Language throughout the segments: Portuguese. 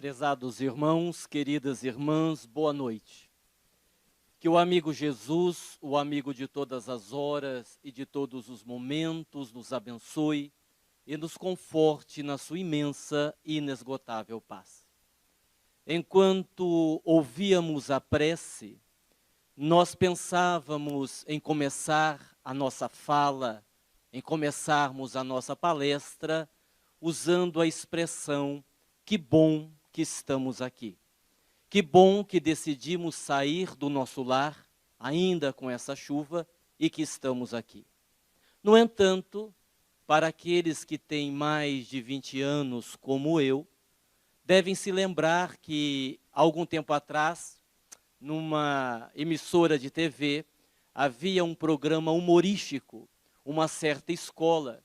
Prezados irmãos, queridas irmãs, boa noite. Que o amigo Jesus, o amigo de todas as horas e de todos os momentos, nos abençoe e nos conforte na sua imensa e inesgotável paz. Enquanto ouvíamos a prece, nós pensávamos em começar a nossa fala, em começarmos a nossa palestra, usando a expressão "que bom que estamos aqui". Que bom que decidimos sair do nosso lar, ainda com essa chuva, e que estamos aqui. No entanto, para aqueles que têm mais de 20 anos, como eu, devem se lembrar que, algum tempo atrás, numa emissora de TV, havia um programa humorístico, uma certa escola.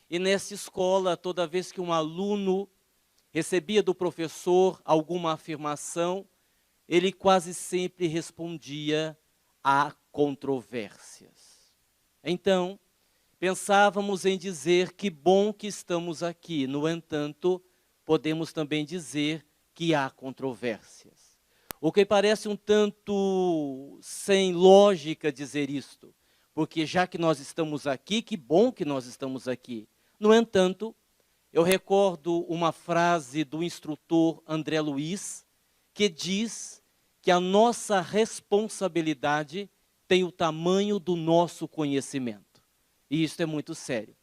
E nessa escola, toda vez que um aluno recebia do professor alguma afirmação, ele quase sempre respondia a controvérsias. Então, pensávamos em dizer que bom que estamos aqui. No entanto, podemos também dizer que há controvérsias. O que parece um tanto sem lógica dizer isto, porque já que nós estamos aqui, que bom que nós estamos aqui. No entanto, eu recordo uma frase do instrutor André Luiz, que diz que a nossa responsabilidade tem o tamanho do nosso conhecimento. E isso é muito sério.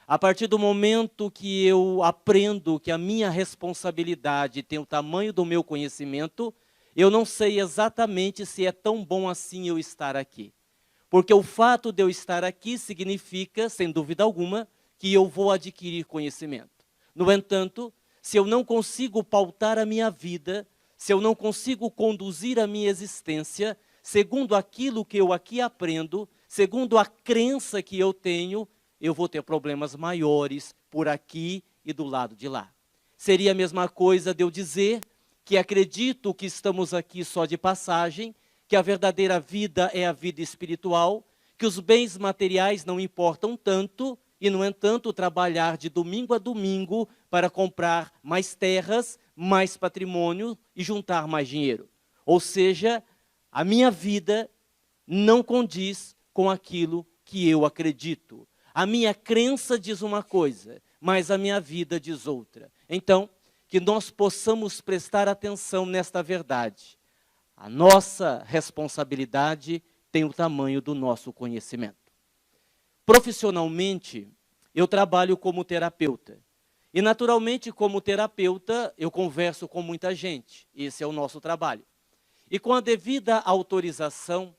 A partir do momento que eu aprendo que a minha responsabilidade tem o tamanho do meu conhecimento, eu não sei exatamente se é tão bom assim eu estar aqui. Porque o fato de eu estar aqui significa, sem dúvida alguma, que eu vou adquirir conhecimento. No entanto, se eu não consigo pautar a minha vida, se eu não consigo conduzir a minha existência, segundo aquilo que eu aqui aprendo, segundo a crença que eu tenho, eu vou ter problemas maiores por aqui e do lado de lá. Seria a mesma coisa de eu dizer que acredito que estamos aqui só de passagem, que a verdadeira vida é a vida espiritual, que os bens materiais não importam tanto, e, no entanto, trabalhar de domingo a domingo para comprar mais terras, mais patrimônio e juntar mais dinheiro. Ou seja, a minha vida não condiz com aquilo que eu acredito. A minha crença diz uma coisa, mas a minha vida diz outra. Então, que nós possamos prestar atenção nesta verdade. A nossa responsabilidade tem o tamanho do nosso conhecimento. Profissionalmente, eu trabalho como terapeuta. E, naturalmente, como terapeuta, eu converso com muita gente. Esse é o nosso trabalho. E com a devida autorização,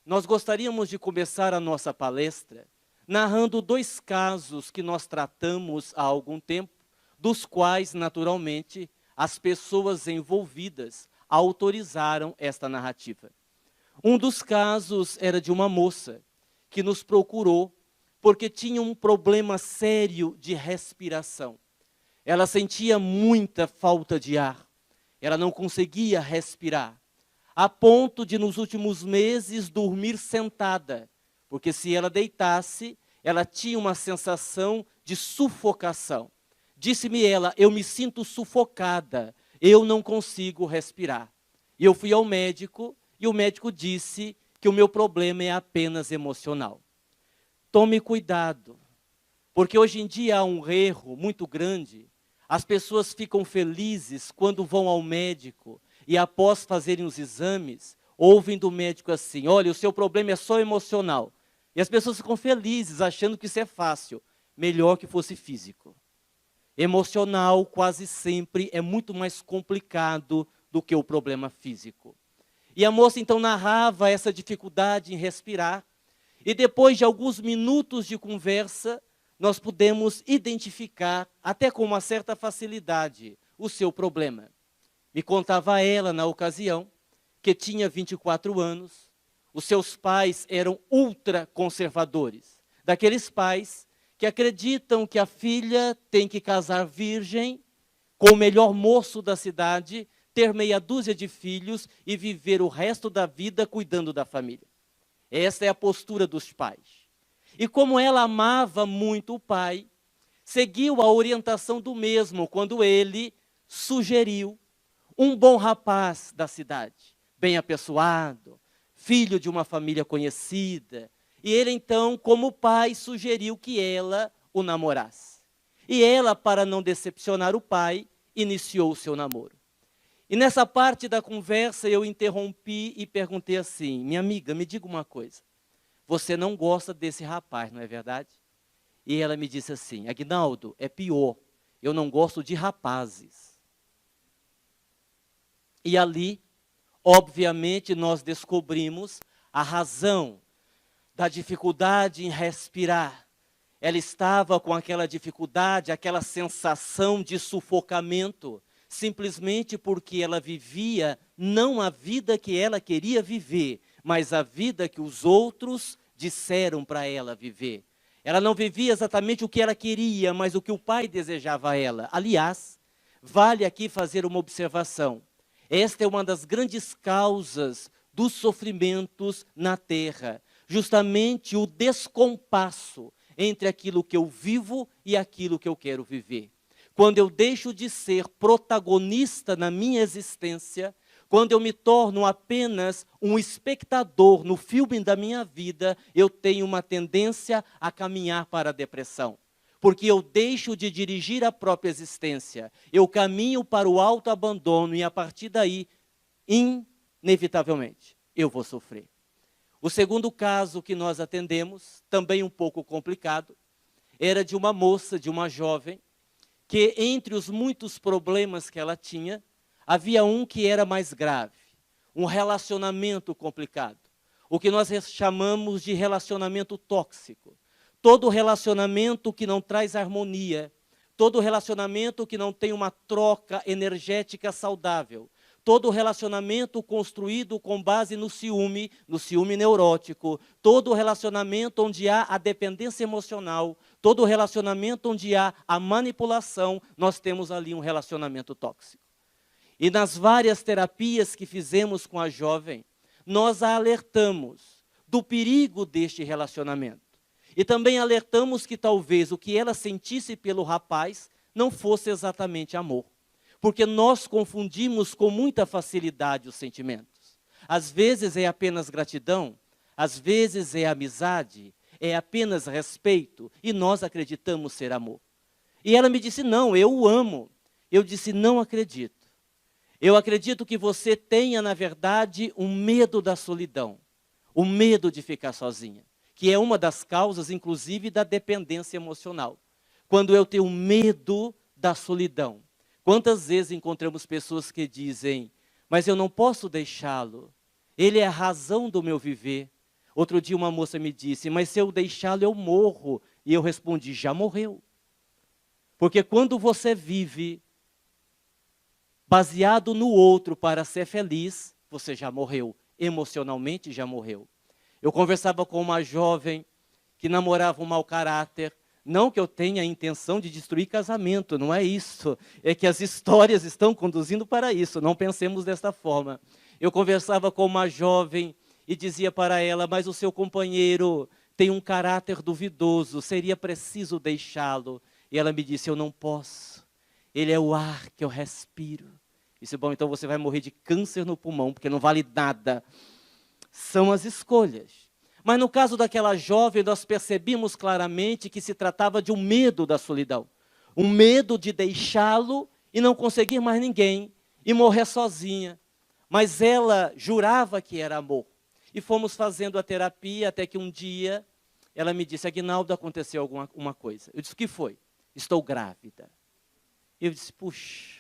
nós gostaríamos de começar a nossa palestra narrando 2 casos que nós tratamos há algum tempo, dos quais, naturalmente, as pessoas envolvidas autorizaram esta narrativa. Um dos casos era de uma moça que nos procurou porque tinha um problema sério de respiração. Ela sentia muita falta de ar, ela não conseguia respirar, a ponto de, nos últimos meses, dormir sentada, porque se ela deitasse, ela tinha uma sensação de sufocação. Disse-me ela: eu me sinto sufocada, eu não consigo respirar. E eu fui ao médico, e o médico disse que o meu problema é apenas emocional. Tome cuidado, porque hoje em dia há um erro muito grande. As pessoas ficam felizes quando vão ao médico e, após fazerem os exames, ouvem do médico assim: olha, o seu problema é só emocional. E as pessoas ficam felizes, achando que isso é fácil. Melhor que fosse físico. Emocional, quase sempre, é muito mais complicado do que o problema físico. E a moça então narrava essa dificuldade em respirar. E depois de alguns minutos de conversa, nós pudemos identificar, até com uma certa facilidade, o seu problema. Me contava ela, na ocasião, que tinha 24 anos, os seus pais eram ultraconservadores, daqueles pais que acreditam que a filha tem que casar virgem, com o melhor moço da cidade, ter meia dúzia de filhos e viver o resto da vida cuidando da família. Essa é a postura dos pais. E como ela amava muito o pai, seguiu a orientação do mesmo quando ele sugeriu um bom rapaz da cidade, bem apessoado, filho de uma família conhecida. E ele então, como pai, sugeriu que ela o namorasse. E ela, para não decepcionar o pai, iniciou o seu namoro. E nessa parte da conversa eu interrompi e perguntei assim: minha amiga, me diga uma coisa, você não gosta desse rapaz, não é verdade? E ela me disse assim: Aguinaldo, é pior, eu não gosto de rapazes. E ali, obviamente, nós descobrimos a razão da dificuldade em respirar. Ela estava com aquela dificuldade, aquela sensação de sufocamento, simplesmente porque ela vivia não a vida que ela queria viver, mas a vida que os outros disseram para ela viver. Ela não vivia exatamente o que ela queria, mas o que o pai desejava a ela. Aliás, vale aqui fazer uma observação. Esta é uma das grandes causas dos sofrimentos na terra, justamente o descompasso entre aquilo que eu vivo e aquilo que eu quero viver. Quando eu deixo de ser protagonista na minha existência, quando eu me torno apenas um espectador no filme da minha vida, eu tenho uma tendência a caminhar para a depressão. Porque eu deixo de dirigir a própria existência, eu caminho para o autoabandono e a partir daí, inevitavelmente, eu vou sofrer. O segundo caso que nós atendemos, também um pouco complicado, era de uma moça, de uma jovem, que entre os muitos problemas que ela tinha, havia um que era mais grave, um relacionamento complicado, o que nós chamamos de relacionamento tóxico. Todo relacionamento que não traz harmonia, todo relacionamento que não tem uma troca energética saudável, todo relacionamento construído com base no ciúme neurótico, todo relacionamento onde há a dependência emocional, todo relacionamento onde há a manipulação, nós temos ali um relacionamento tóxico. E nas várias terapias que fizemos com a jovem, nós a alertamos do perigo deste relacionamento. E também alertamos que talvez o que ela sentisse pelo rapaz não fosse exatamente amor. Porque nós confundimos com muita facilidade os sentimentos. Às vezes é apenas gratidão, às vezes é amizade, é apenas respeito, e nós acreditamos ser amor. E ela me disse: não, eu o amo. Eu disse: não acredito. Eu acredito que você tenha, na verdade, um medo da solidão, o medo de ficar sozinha, que é uma das causas, inclusive, da dependência emocional. Quando eu tenho medo da solidão. Quantas vezes encontramos pessoas que dizem: mas eu não posso deixá-lo, ele é a razão do meu viver. Outro dia uma moça me disse: mas se eu deixá-lo eu morro. E eu respondi: já morreu. Porque quando você vive baseado no outro para ser feliz, você já morreu, emocionalmente já morreu. Eu conversava com uma jovem que namorava um mau caráter. Não que eu tenha a intenção de destruir casamento, não é isso. É que as histórias estão conduzindo para isso, não pensemos desta forma. Eu conversava com uma jovem e dizia para ela: mas o seu companheiro tem um caráter duvidoso, seria preciso deixá-lo. E ela me disse: eu não posso, ele é o ar que eu respiro. Eu disse: bom, então você vai morrer de câncer no pulmão, porque não vale nada. São as escolhas. Mas no caso daquela jovem, nós percebimos claramente que se tratava de um medo da solidão. Um medo de deixá-lo e não conseguir mais ninguém e morrer sozinha. Mas ela jurava que era amor. E fomos fazendo a terapia até que um dia ela me disse: Aguinaldo, aconteceu alguma coisa. Eu disse: o que foi? Estou grávida. Eu disse: puxa,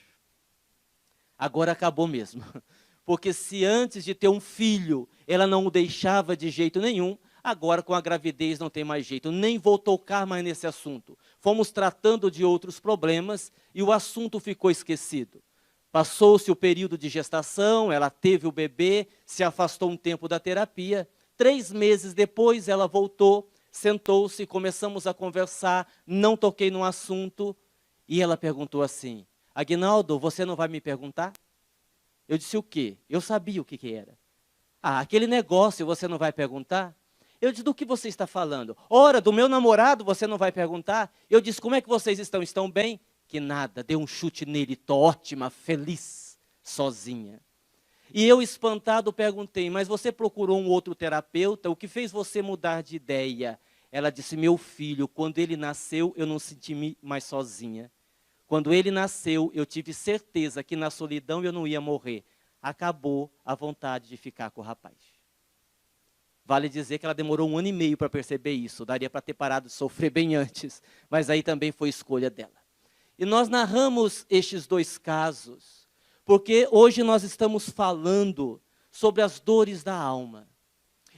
agora acabou mesmo. Porque se antes de ter um filho, ela não o deixava de jeito nenhum, agora com a gravidez não tem mais jeito. Nem vou tocar mais nesse assunto. Fomos tratando de outros problemas e o assunto ficou esquecido. Passou-se o período de gestação, ela teve o bebê, se afastou um tempo da terapia. 3 meses depois ela voltou, sentou-se, começamos a conversar, não toquei no assunto. E ela perguntou assim: Aguinaldo, você não vai me perguntar? Eu disse: o quê? Eu sabia o que era. Ah, aquele negócio você não vai perguntar? Eu disse: do que você está falando? Ora, do meu namorado você não vai perguntar? Eu disse: como é que vocês estão? Estão bem? Que nada, dei um chute nele, estou ótima, feliz. sozinha. E eu, espantado, perguntei, mas você procurou um outro terapeuta? O que fez você mudar de ideia? Ela disse, meu filho, quando ele nasceu, eu não senti mais sozinha. Quando ele nasceu, eu tive certeza que na solidão eu não ia morrer. Acabou a vontade de ficar com o rapaz. Vale dizer que ela demorou 1 ano e meio para perceber isso. Daria para ter parado de sofrer bem antes. Mas aí também foi escolha dela. E nós narramos estes 2 casos, porque hoje nós estamos falando sobre as dores da alma.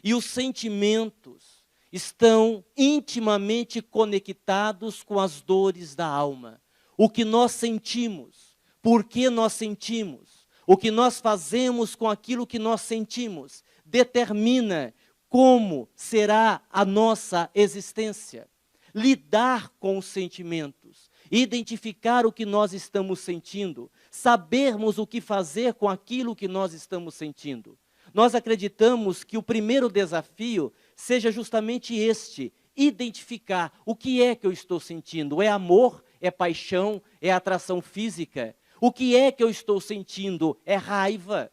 E os sentimentos estão intimamente conectados com as dores da alma. O que nós sentimos, por que nós sentimos, o que nós fazemos com aquilo que nós sentimos, determina como será a nossa existência. Lidar com os sentimentos, identificar o que nós estamos sentindo, sabermos o que fazer com aquilo que nós estamos sentindo. Nós acreditamos que o primeiro desafio seja justamente este, identificar o que é que eu estou sentindo. É amor? É paixão? É atração física? O que é que eu estou sentindo? É raiva.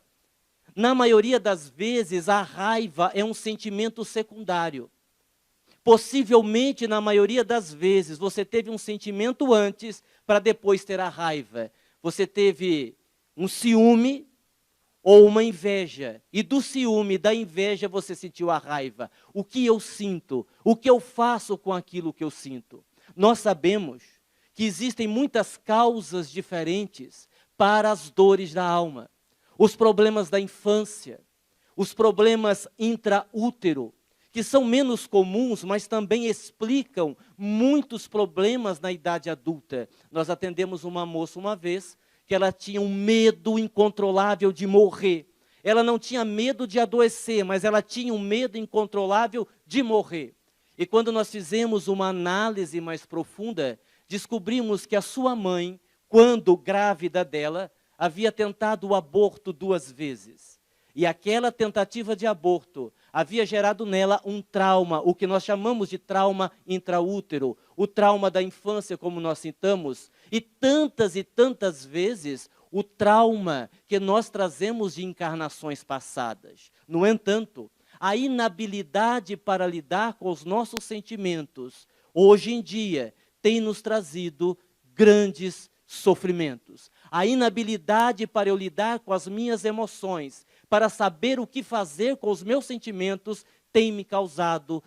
Na maioria das vezes, a raiva é um sentimento secundário. Possivelmente, na maioria das vezes, você teve um sentimento antes para depois ter a raiva. Você teve um ciúme ou uma inveja. E do ciúme, da inveja, você sentiu a raiva. O que eu sinto? O que eu faço com aquilo que eu sinto? Nós sabemos que existem muitas causas diferentes para as dores da alma. Os problemas da infância, os problemas intraútero, que são menos comuns, mas também explicam muitos problemas na idade adulta. Nós atendemos uma moça uma vez, que ela tinha um medo incontrolável de morrer. Ela não tinha medo de adoecer, mas ela tinha um medo incontrolável de morrer. E quando nós fizemos uma análise mais profunda, descobrimos que a sua mãe, quando grávida dela, havia tentado o aborto 2 vezes. E aquela tentativa de aborto havia gerado nela um trauma, o que nós chamamos de trauma intraútero, o trauma da infância, como nós citamos, e tantas vezes o trauma que nós trazemos de encarnações passadas. No entanto, a inabilidade para lidar com os nossos sentimentos, hoje em dia, tem nos trazido grandes sofrimentos. A inabilidade para eu lidar com as minhas emoções, para saber o que fazer com os meus sentimentos, tem causado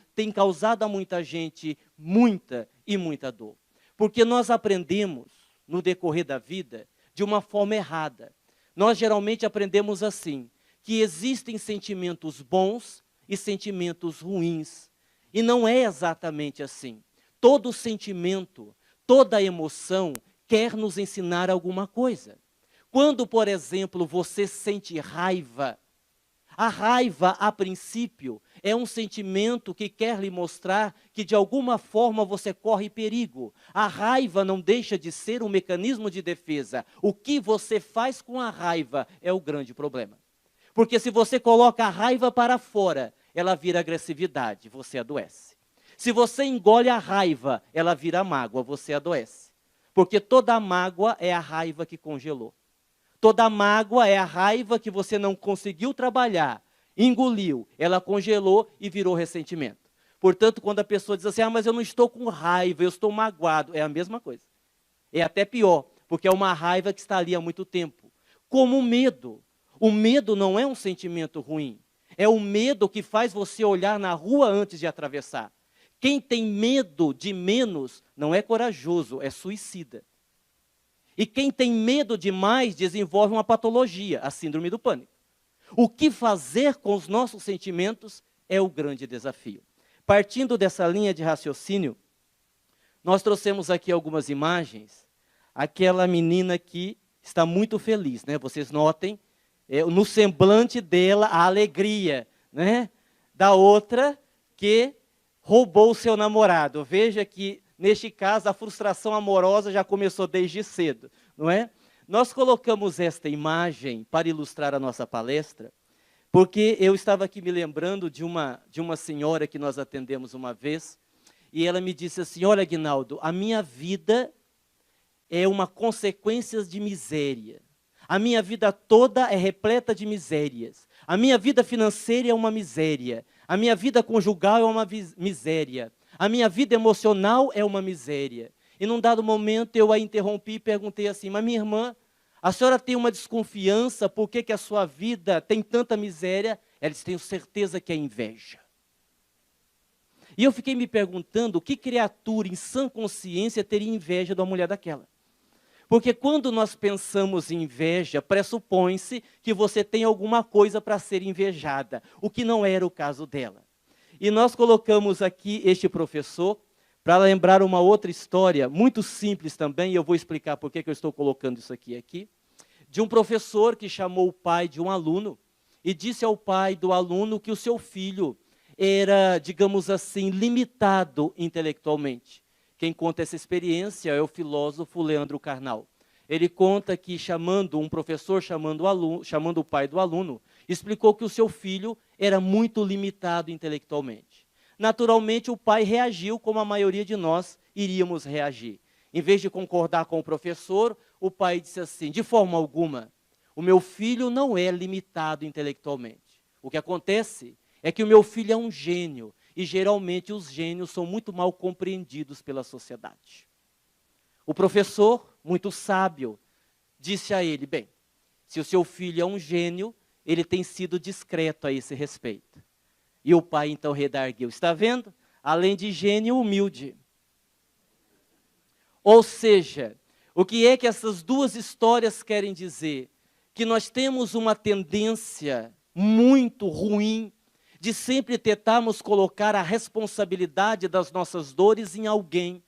a muita gente muita e muita dor. Porque nós aprendemos, no decorrer da vida, de uma forma errada. Nós geralmente aprendemos assim, que existem sentimentos bons e sentimentos ruins. E não é exatamente assim. Todo sentimento, toda emoção quer nos ensinar alguma coisa. Quando, por exemplo, você sente raiva, a raiva, a princípio, é um sentimento que quer lhe mostrar que, de alguma forma, você corre perigo. A raiva não deixa de ser um mecanismo de defesa. O que você faz com a raiva é o grande problema. Porque se você coloca a raiva para fora, ela vira agressividade, você adoece. Se você engole a raiva, ela vira mágoa, você adoece. Porque toda mágoa é a raiva que congelou. Toda mágoa é a raiva que você não conseguiu trabalhar, engoliu, ela congelou e virou ressentimento. Portanto, quando a pessoa diz assim, mas eu não estou com raiva, eu estou magoado, é a mesma coisa. É até pior, porque é uma raiva que está ali há muito tempo. Como o medo. O medo não é um sentimento ruim. É o medo que faz você olhar na rua antes de atravessar. Quem tem medo de menos não é corajoso, é suicida. E quem tem medo demais desenvolve uma patologia, a síndrome do pânico. O que fazer com os nossos sentimentos é o grande desafio. Partindo dessa linha de raciocínio, nós trouxemos aqui algumas imagens. Aquela menina que está muito feliz, né? Vocês notem no semblante dela a alegria, né? Da outra que roubou o seu namorado. Veja que, neste caso, a frustração amorosa já começou desde cedo, não é? Nós colocamos esta imagem para ilustrar a nossa palestra, porque eu estava aqui me lembrando de uma senhora que nós atendemos uma vez, e ela me disse assim, olha, Aguinaldo, a minha vida é uma consequência de miséria. A minha vida toda é repleta de misérias. A minha vida financeira é uma miséria. A minha vida conjugal é uma miséria. A minha vida emocional é uma miséria. E num dado momento eu a interrompi e perguntei assim, mas minha irmã, a senhora tem uma desconfiança, por que a sua vida tem tanta miséria? Ela disse, tenho certeza que é inveja. E eu fiquei me perguntando, que criatura em sã consciência teria inveja de uma mulher daquela? Porque quando nós pensamos em inveja, pressupõe-se que você tem alguma coisa para ser invejada, o que não era o caso dela. E nós colocamos aqui este professor para lembrar uma outra história, muito simples também, e eu vou explicar por que eu estou colocando isso aqui, de um professor que chamou o pai de um aluno e disse ao pai do aluno que o seu filho era, digamos assim, limitado intelectualmente. Quem conta essa experiência é o filósofo Leandro Carnal. Ele conta que um professor chamando o pai do aluno, explicou que o seu filho era muito limitado intelectualmente. Naturalmente, o pai reagiu como a maioria de nós iríamos reagir. Em vez de concordar com o professor, o pai disse assim, de forma alguma, o meu filho não é limitado intelectualmente. O que acontece é que o meu filho é um gênio, e geralmente os gênios são muito mal compreendidos pela sociedade. O professor, muito sábio, disse a ele, bem, se o seu filho é um gênio, ele tem sido discreto a esse respeito. E o pai então redarguiu, está vendo? Além de gênio, humilde. Ou seja, o que é que essas duas histórias querem dizer? Que nós temos uma tendência muito ruim de sempre tentarmos colocar a responsabilidade das nossas dores em alguém.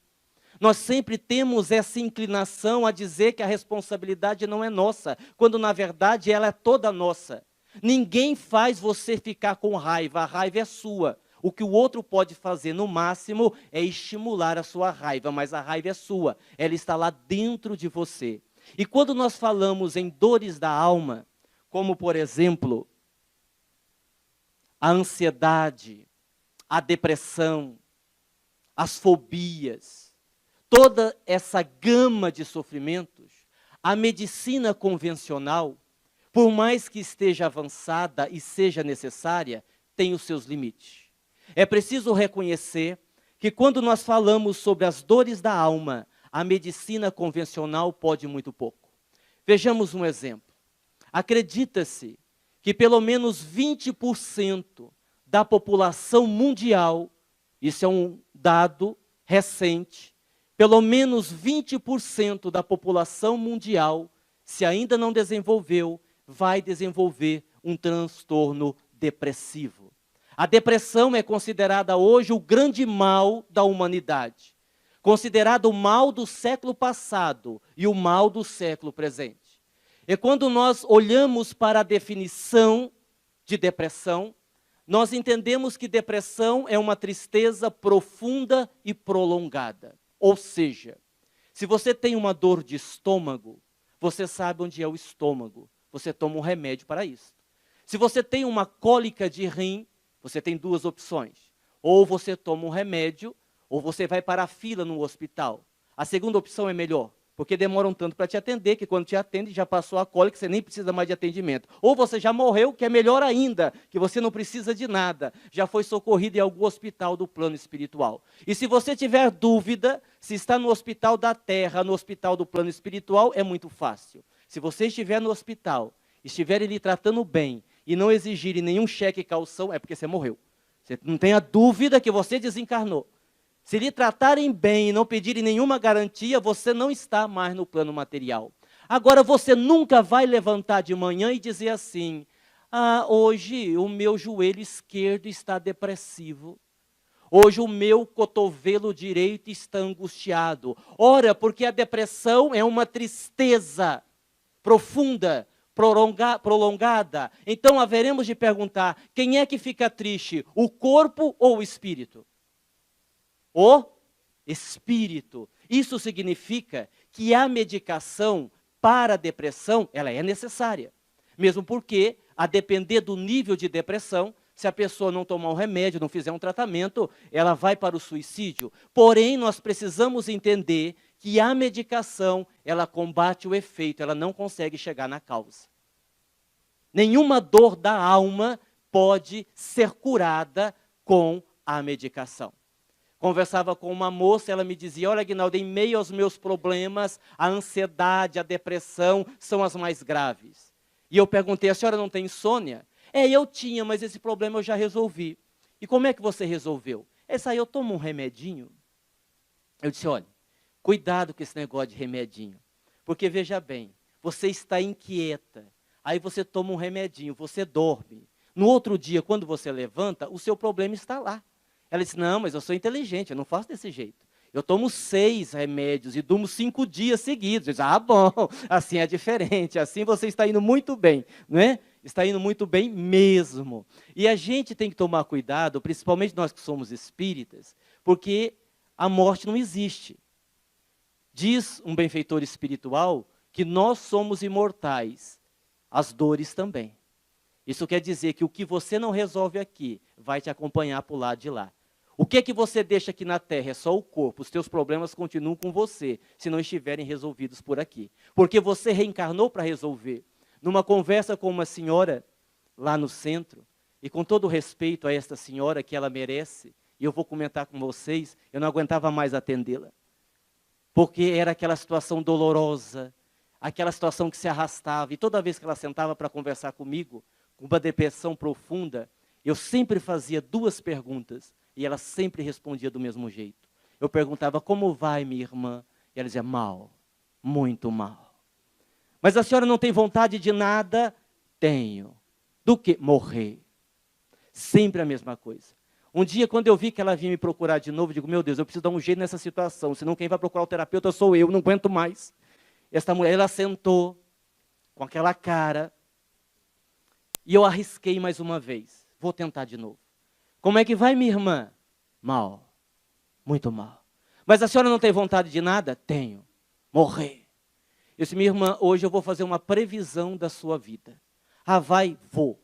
Nós sempre temos essa inclinação a dizer que a responsabilidade não é nossa, quando na verdade ela é toda nossa. Ninguém faz você ficar com raiva, a raiva é sua. O que o outro pode fazer no máximo é estimular a sua raiva, mas a raiva é sua, ela está lá dentro de você. E quando nós falamos em dores da alma, como por exemplo, a ansiedade, a depressão, as fobias, toda essa gama de sofrimentos, a medicina convencional, por mais que esteja avançada e seja necessária, tem os seus limites. É preciso reconhecer que quando nós falamos sobre as dores da alma, a medicina convencional pode muito pouco. Vejamos um exemplo. Acredita-se que pelo menos 20% da população mundial, isso é um dado recente, pelo menos 20% da população mundial, se ainda não desenvolveu, vai desenvolver um transtorno depressivo. A depressão é considerada hoje o grande mal da humanidade, considerado o mal do século passado e o mal do século presente. E quando nós olhamos para a definição de depressão, nós entendemos que depressão é uma tristeza profunda e prolongada. Ou seja, se você tem uma dor de estômago, você sabe onde é o estômago, você toma um remédio para isso. Se você tem uma cólica de rim, você tem duas opções. Ou você toma um remédio, ou você vai para a fila no hospital. A segunda opção é melhor, porque demoram tanto para te atender, que quando te atende já passou a cólica, você nem precisa mais de atendimento. Ou você já morreu, que é melhor ainda, que você não precisa de nada, já foi socorrido em algum hospital do plano espiritual. E se você tiver dúvida, se está no hospital da terra, no hospital do plano espiritual, é muito fácil. Se você estiver no hospital, estiverem lhe tratando bem, e não exigirem nenhum cheque e calção, é porque você morreu. Você não tenha dúvida que você desencarnou. Se lhe tratarem bem e não pedirem nenhuma garantia, você não está mais no plano material. Agora, você nunca vai levantar de manhã e dizer assim, hoje o meu joelho esquerdo está depressivo. Hoje o meu cotovelo direito está angustiado. Ora, porque a depressão é uma tristeza profunda, prolongada. Então haveremos de perguntar, quem é que fica triste, o corpo ou o espírito? O espírito. Isso significa que a medicação para a depressão, ela é necessária. Mesmo porque, a depender do nível de depressão, Se a pessoa não tomar um remédio, não fizer um tratamento, ela vai para o suicídio. Porém, nós precisamos entender que a medicação, ela combate o efeito, ela não consegue chegar na causa. Nenhuma dor da alma pode ser curada com a medicação. Conversava com uma moça, ela me dizia, olha, Aguinaldo, em meio aos meus problemas, a ansiedade, a depressão são as mais graves. E eu perguntei, a senhora não tem insônia? Eu tinha, mas esse problema eu já resolvi. E como é que você resolveu? Essa aí eu tomo um remedinho. Eu disse, olha, cuidado com esse negócio de remedinho. Porque, veja bem, você está inquieta, aí você toma um remedinho, você dorme. No outro dia, quando você levanta, o seu problema está lá. Ela disse, não, mas eu sou inteligente, eu não faço desse jeito. Eu tomo 6 remédios e durmo 5 dias seguidos. Eu disse, bom, assim é diferente, assim você está indo muito bem, não é? Está indo muito bem mesmo. E a gente tem que tomar cuidado, principalmente nós que somos espíritas, porque a morte não existe. Diz um benfeitor espiritual que nós somos imortais, as dores também. Isso quer dizer que o que você não resolve aqui vai te acompanhar para o lado de lá. O que você deixa aqui na terra é só o corpo, os teus problemas continuam com você, se não estiverem resolvidos por aqui. Porque você reencarnou para resolver. Numa conversa com uma senhora lá no centro, e com todo respeito a esta senhora que ela merece, e eu vou comentar com vocês, eu não aguentava mais atendê-la. Porque era aquela situação dolorosa, aquela situação que se arrastava, e toda vez que ela sentava para conversar comigo, com uma depressão profunda, eu sempre fazia 2 perguntas, e ela sempre respondia do mesmo jeito. Eu perguntava, como vai, minha irmã? E ela dizia, mal, muito mal. Mas a senhora não tem vontade de nada? Tenho. Do que? Morrer. Sempre a mesma coisa. Um dia, quando eu vi que ela vinha me procurar de novo, eu digo, meu Deus, eu preciso dar um jeito nessa situação, senão quem vai procurar o terapeuta sou eu, não aguento mais. Esta mulher, ela sentou com aquela cara, e eu arrisquei mais uma vez. Vou tentar de novo. Como é que vai, minha irmã? Mal. Muito mal. Mas a senhora não tem vontade de nada? Tenho. Morrer. Eu disse, minha irmã, hoje eu vou fazer uma previsão da sua vida. Vai? Vou.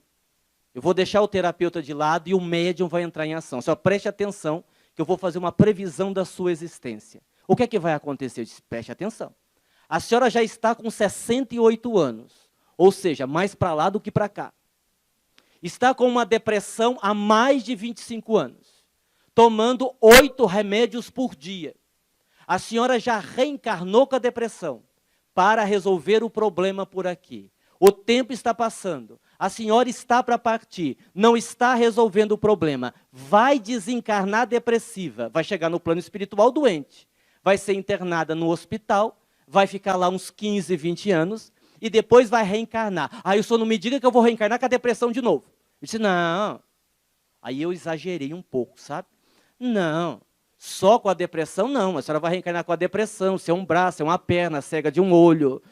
Eu vou deixar o terapeuta de lado e o médium vai entrar em ação. Só preste atenção que eu vou fazer uma previsão da sua existência. O que é que vai acontecer? Eu disse, preste atenção. A senhora já está com 68 anos. Ou seja, mais para lá do que para cá. Está com uma depressão há mais de 25 anos, tomando 8 remédios por dia. A senhora já reencarnou com a depressão para resolver o problema por aqui. O tempo está passando, a senhora está para partir, não está resolvendo o problema. Vai desencarnar depressiva, vai chegar no plano espiritual doente, vai ser internada no hospital, vai ficar lá uns 15, 20 anos, e depois vai reencarnar. Aí o senhor não me diga que eu vou reencarnar com a depressão de novo. Eu disse, não. Aí eu exagerei um pouco, sabe? Não, só com a depressão não. A senhora vai reencarnar com a depressão, se é um braço, é uma perna, cega de um olho,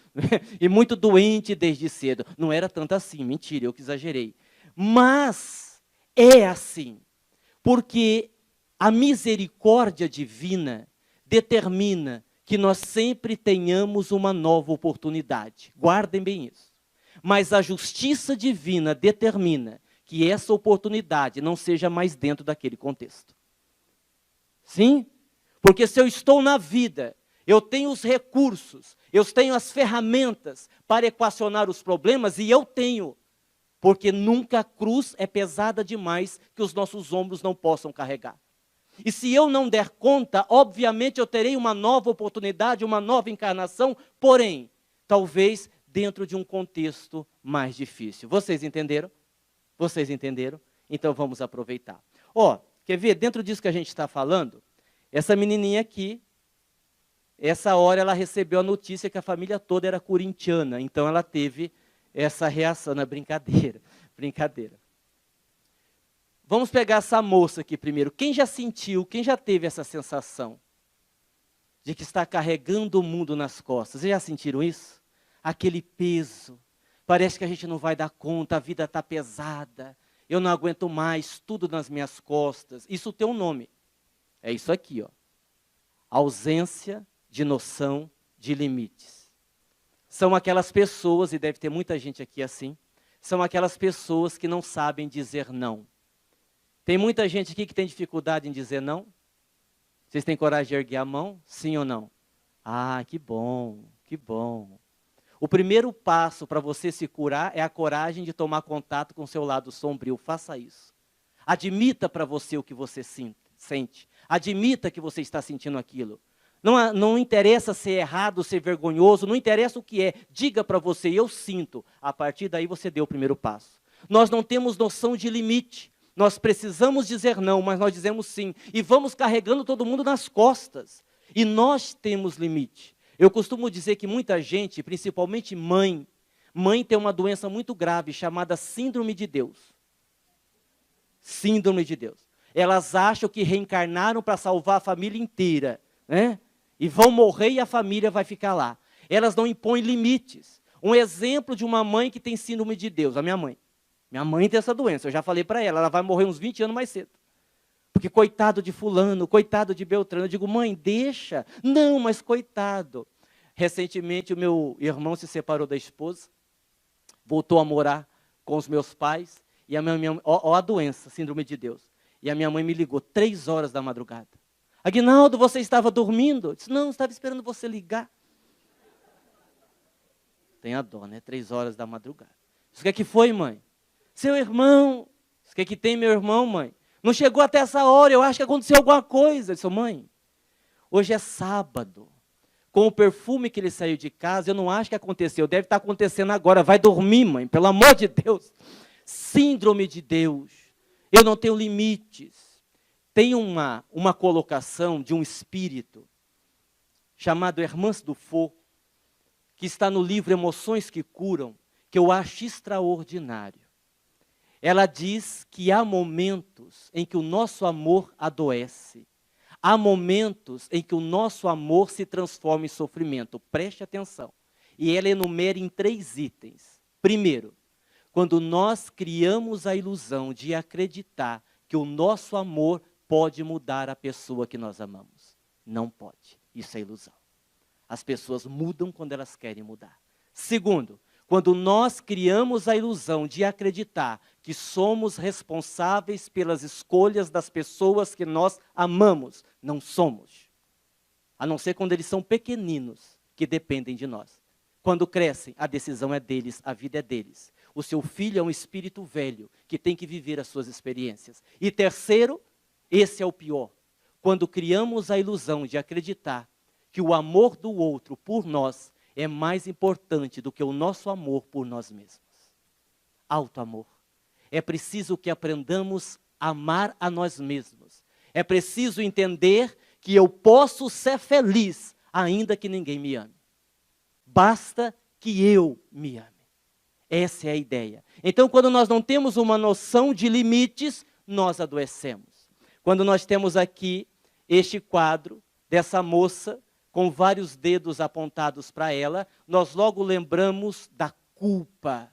e muito doente desde cedo. Não era tanto assim, mentira, eu que exagerei. Mas é assim, porque a misericórdia divina determina que nós sempre tenhamos uma nova oportunidade. Guardem bem isso. Mas a justiça divina determina que essa oportunidade não seja mais dentro daquele contexto. Sim? Porque se eu estou na vida, eu tenho os recursos, eu tenho as ferramentas para equacionar os problemas, e eu tenho. Porque nunca a cruz é pesada demais que os nossos ombros não possam carregar. E se eu não der conta, obviamente eu terei uma nova oportunidade, uma nova encarnação, porém, talvez dentro de um contexto mais difícil. Vocês entenderam? Vocês entenderam? Então vamos aproveitar. Quer ver? Dentro disso que a gente está falando, essa menininha aqui, essa hora ela recebeu a notícia que a família toda era corintiana, então ela teve essa reação, na brincadeira, brincadeira. Vamos pegar essa moça aqui primeiro. Quem já sentiu, quem já teve essa sensação de que está carregando o mundo nas costas? Vocês já sentiram isso? Aquele peso. Parece que a gente não vai dar conta, a vida está pesada. Eu não aguento mais, tudo nas minhas costas. Isso tem um nome. É isso aqui, ó. Ausência de noção de limites. São aquelas pessoas, e deve ter muita gente aqui assim, são aquelas pessoas que não sabem dizer não. Tem muita gente aqui que tem dificuldade em dizer não? Vocês têm coragem de erguer a mão? Sim ou não? Ah, que bom, que bom. O primeiro passo para você se curar é a coragem de tomar contato com o seu lado sombrio. Faça isso. Admita para você o que você sente. Admita que você está sentindo aquilo. Não interessa ser errado, ser vergonhoso, não interessa o que é. Diga para você, eu sinto. A partir daí você deu o primeiro passo. Nós não temos noção de limite. Nós precisamos dizer não, mas nós dizemos sim. E vamos carregando todo mundo nas costas. E nós temos limite. Eu costumo dizer que muita gente, principalmente mãe tem uma doença muito grave chamada síndrome de Deus. Síndrome de Deus. Elas acham que reencarnaram para salvar a família inteira, né? E vão morrer e a família vai ficar lá. Elas não impõem limites. Um exemplo de uma mãe que tem síndrome de Deus, a minha mãe. Minha mãe tem essa doença, eu já falei para ela vai morrer uns 20 anos mais cedo. Porque coitado de fulano, coitado de Beltrano. Eu digo, mãe, deixa. Não, mas coitado. Recentemente o meu irmão se separou da esposa, voltou a morar com os meus pais, e a minha mãe, ó a doença, síndrome de Deus. E a minha mãe me ligou 3 horas da madrugada. Aguinaldo, você estava dormindo? Eu disse, não, estava esperando você ligar. Tenha dó, né? 3 horas da madrugada. O que é que foi, mãe? Seu irmão. O que é que tem, meu irmão, mãe? Não chegou até essa hora, eu acho que aconteceu alguma coisa. Eu disse, mãe, hoje é sábado. Com o perfume que ele saiu de casa, eu não acho que aconteceu. Deve estar acontecendo agora. Vai dormir, mãe, pelo amor de Deus. Síndrome de Deus. Eu não tenho limites. Tem uma colocação de um espírito chamado Hermance Dufour, que está no livro Emoções que Curam, que eu acho extraordinário. Ela diz que há momentos em que o nosso amor adoece. Há momentos em que o nosso amor se transforma em sofrimento. Preste atenção. E ela enumera em 3 itens. Primeiro, quando nós criamos a ilusão de acreditar que o nosso amor pode mudar a pessoa que nós amamos. Não pode. Isso é ilusão. As pessoas mudam quando elas querem mudar. Segundo, quando nós criamos a ilusão de acreditar que somos responsáveis pelas escolhas das pessoas que nós amamos, não somos. A não ser quando eles são pequeninos, que dependem de nós. Quando crescem, a decisão é deles, a vida é deles. O seu filho é um espírito velho, que tem que viver as suas experiências. E terceiro, esse é o pior. Quando criamos a ilusão de acreditar que o amor do outro por nós é mais importante do que o nosso amor por nós mesmos. Auto-amor. É preciso que aprendamos a amar a nós mesmos. É preciso entender que eu posso ser feliz, ainda que ninguém me ame. Basta que eu me ame. Essa é a ideia. Então, quando nós não temos uma noção de limites, nós adoecemos. Quando nós temos aqui este quadro dessa moça, com vários dedos apontados para ela, nós logo lembramos da culpa.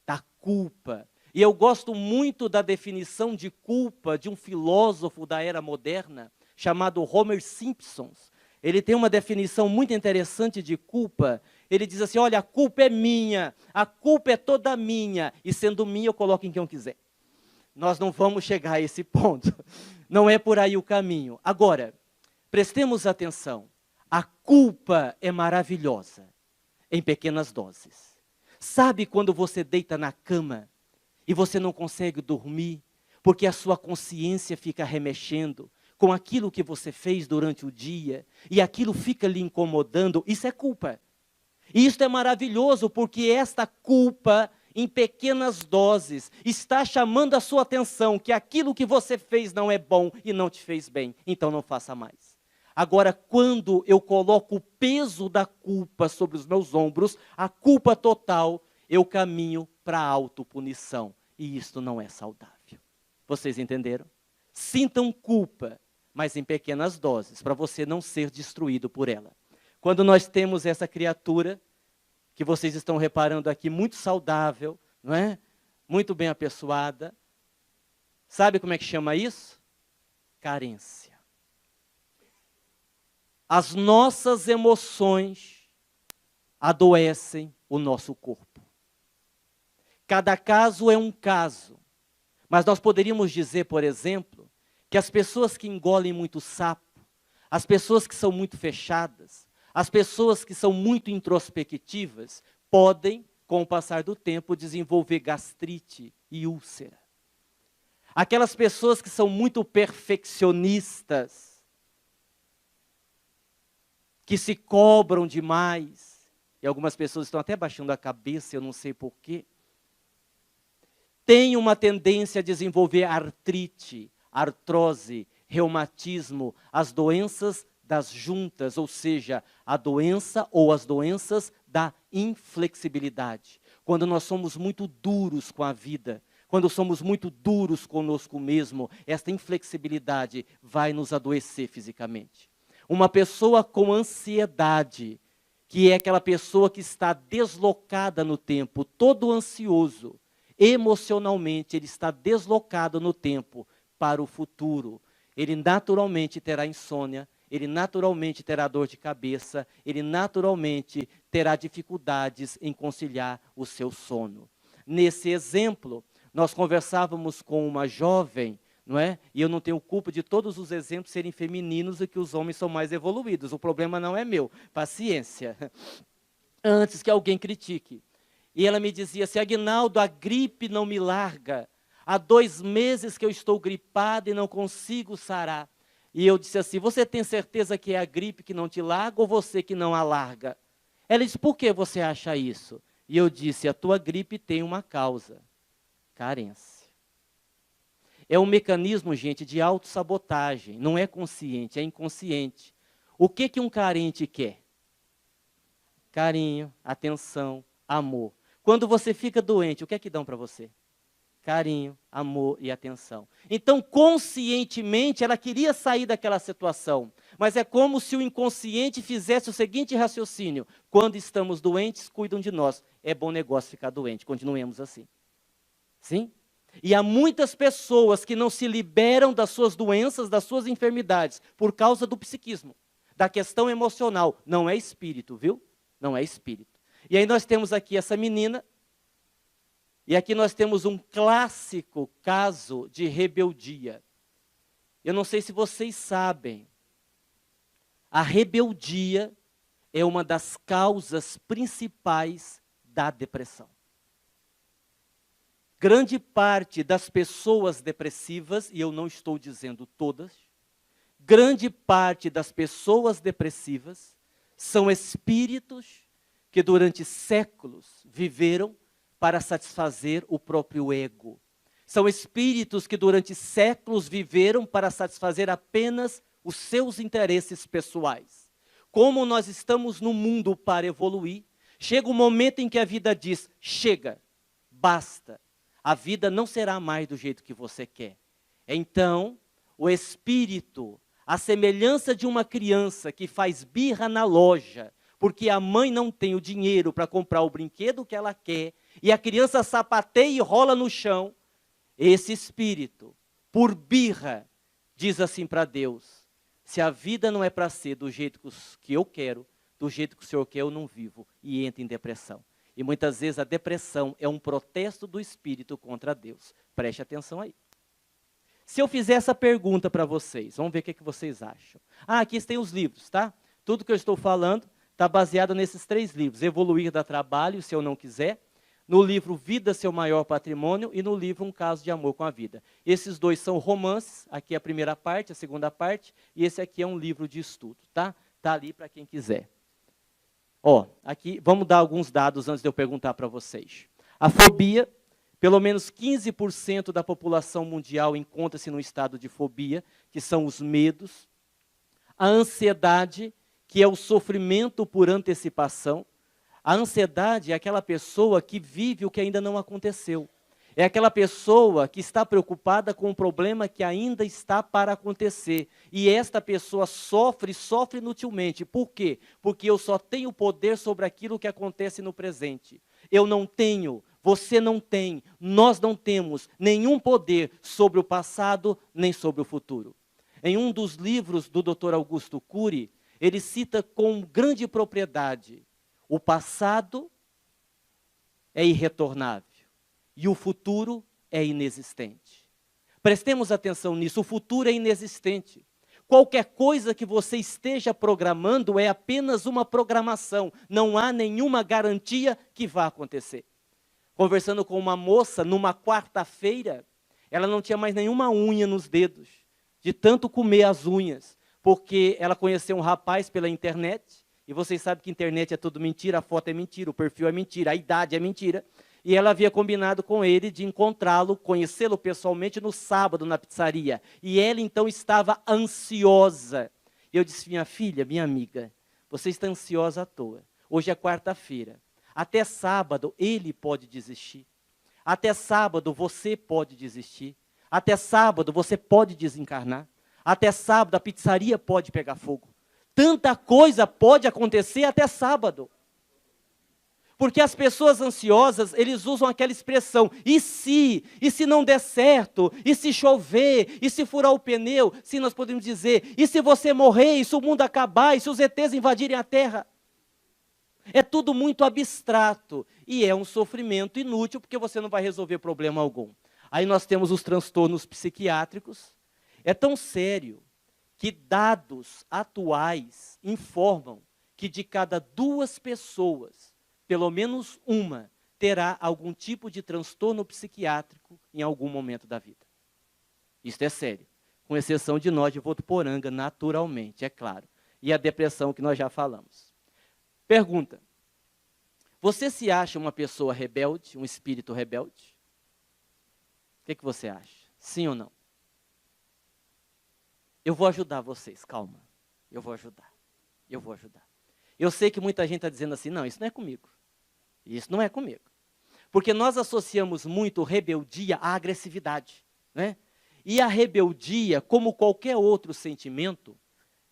Da culpa. E eu gosto muito da definição de culpa de um filósofo da era moderna, chamado Homer Simpson. Ele tem uma definição muito interessante de culpa. Ele diz assim, olha, a culpa é minha, a culpa é toda minha, e sendo minha eu coloco em quem eu quiser. Nós não vamos chegar a esse ponto. Não é por aí o caminho. Agora, prestemos atenção, a culpa é maravilhosa, em pequenas doses. Sabe quando você deita na cama e você não consegue dormir, porque a sua consciência fica remexendo com aquilo que você fez durante o dia, e aquilo fica lhe incomodando? Isso é culpa. E isso é maravilhoso, porque esta culpa, em pequenas doses, está chamando a sua atenção que aquilo que você fez não é bom e não te fez bem, então não faça mais. Agora, quando eu coloco o peso da culpa sobre os meus ombros, a culpa total, eu caminho para a autopunição. E isto não é saudável. Vocês entenderam? Sintam culpa, mas em pequenas doses, para você não ser destruído por ela. Quando nós temos essa criatura, que vocês estão reparando aqui, muito saudável, não é? Muito bem apessoada. Sabe como é que chama isso? Carência. As nossas emoções adoecem o nosso corpo. Cada caso é um caso, Mas nós poderíamos dizer, por exemplo, que as pessoas que engolem muito sapo, as pessoas que são muito fechadas, as pessoas que são muito introspectivas, podem, com o passar do tempo, desenvolver gastrite e úlcera. Aquelas pessoas que são muito perfeccionistas, que se cobram demais, e algumas pessoas estão até baixando a cabeça, eu não sei porquê, têm uma tendência a desenvolver artrite, artrose, reumatismo, as doenças das juntas, ou seja, a doença ou as doenças da inflexibilidade. Quando nós somos muito duros com a vida, quando somos muito duros conosco mesmo, esta inflexibilidade vai nos adoecer fisicamente. Uma pessoa com ansiedade, que é aquela pessoa que está deslocada no tempo, todo ansioso, emocionalmente ele está deslocado no tempo para o futuro. Ele naturalmente terá insônia, ele naturalmente terá dor de cabeça, ele naturalmente terá dificuldades em conciliar o seu sono. Nesse exemplo, nós conversávamos com uma jovem, não é? E eu não tenho culpa de todos os exemplos serem femininos e que os homens são mais evoluídos. O problema não é meu, paciência. Antes que alguém critique. E ela me dizia assim, Aguinaldo, a gripe não me larga. Há 2 meses que eu estou gripada e não consigo sarar. E eu disse assim, você tem certeza que é a gripe que não te larga ou você que não a larga? Ela disse, por que você acha isso? E eu disse, a tua gripe tem uma causa, carência. É um mecanismo, gente, de autossabotagem, não é consciente, é inconsciente. O que um carente quer? Carinho, atenção, amor. Quando você fica doente, o que é que dão para você? Carinho, amor e atenção. Então, conscientemente, ela queria sair daquela situação. Mas é como se o inconsciente fizesse o seguinte raciocínio. Quando estamos doentes, cuidam de nós. É bom negócio ficar doente, continuemos assim. Sim? E há muitas pessoas que não se liberam das suas doenças, das suas enfermidades, por causa do psiquismo, da questão emocional. Não é espírito, viu? Não é espírito. E aí nós temos aqui essa menina, e aqui nós temos um clássico caso de rebeldia. Eu não sei se vocês sabem, a rebeldia é uma das causas principais da depressão. Grande parte das pessoas depressivas, e eu não estou dizendo todas, grande parte das pessoas depressivas são espíritos que durante séculos viveram para satisfazer o próprio ego. São espíritos que durante séculos viveram para satisfazer apenas os seus interesses pessoais. Como nós estamos no mundo para evoluir, chega um momento em que a vida diz, chega, basta. A vida não será mais do jeito que você quer. Então, o espírito, a semelhança de uma criança que faz birra na loja, porque a mãe não tem o dinheiro para comprar o brinquedo que ela quer, e a criança sapateia e rola no chão, esse espírito, por birra, diz assim para Deus, se a vida não é para ser do jeito que eu quero, do jeito que o Senhor quer, eu não vivo, e entra em depressão. E muitas vezes a depressão é um protesto do espírito contra Deus. Preste atenção aí. Se eu fizer essa pergunta para vocês, vamos ver o que vocês acham. Aqui tem os livros, tá? Tudo que eu estou falando está baseado nesses 3 livros. Evoluir dá trabalho, se eu não quiser. No livro Vida, Seu Maior Patrimônio. E no livro Um Caso de Amor com a Vida. Esses 2 são romances. Aqui é a primeira parte, a segunda parte. E esse aqui é um livro de estudo, tá? Está ali para quem quiser. Aqui, vamos dar alguns dados antes de eu perguntar para vocês. A fobia, pelo menos 15% da população mundial encontra-se no estado de fobia, que são os medos. A ansiedade, que é o sofrimento por antecipação. A ansiedade é aquela pessoa que vive o que ainda não aconteceu. É aquela pessoa que está preocupada com um problema que ainda está para acontecer. E esta pessoa sofre inutilmente. Por quê? Porque eu só tenho poder sobre aquilo que acontece no presente. Eu não tenho, você não tem, nós não temos nenhum poder sobre o passado nem sobre o futuro. Em um dos livros do Dr. Augusto Cury, ele cita com grande propriedade, o passado é irretornável. E o futuro é inexistente. Prestemos atenção nisso, o futuro é inexistente. Qualquer coisa que você esteja programando é apenas uma programação, não há nenhuma garantia que vá acontecer. Conversando com uma moça numa quarta-feira, ela não tinha mais nenhuma unha nos dedos, de tanto comer as unhas, porque ela conheceu um rapaz pela internet, e vocês sabem que internet é tudo mentira, a foto é mentira, o perfil é mentira, a idade é mentira, e ela havia combinado com ele de encontrá-lo, conhecê-lo pessoalmente no sábado na pizzaria, e ela então estava ansiosa. E eu disse, minha filha, minha amiga, você está ansiosa à toa, hoje é quarta-feira, até sábado ele pode desistir. Até sábado você pode desistir. Até sábado você pode desencarnar. Até sábado a pizzaria pode pegar fogo. Tanta coisa pode acontecer até sábado. Porque as pessoas ansiosas, eles usam aquela expressão, e se não der certo, e se chover, e se furar o pneu, se nós podemos dizer, e se você morrer, e se o mundo acabar, e se os ETs invadirem a Terra. É tudo muito abstrato e é um sofrimento inútil porque você não vai resolver problema algum. Aí nós temos os transtornos psiquiátricos. É tão sério que dados atuais informam que de cada 2 pessoas, pelo menos uma, terá algum tipo de transtorno psiquiátrico em algum momento da vida. Isso é sério, com exceção de nós de Votuporanga, naturalmente, é claro. E a depressão que nós já falamos. Pergunta, você se acha uma pessoa rebelde, um espírito rebelde? O que você acha? Sim ou não? Eu vou ajudar vocês, calma. Eu vou ajudar. Eu sei que muita gente está dizendo assim, não, isso não é comigo. Isso não é comigo. Porque nós associamos muito rebeldia à agressividade, né? E a rebeldia, como qualquer outro sentimento,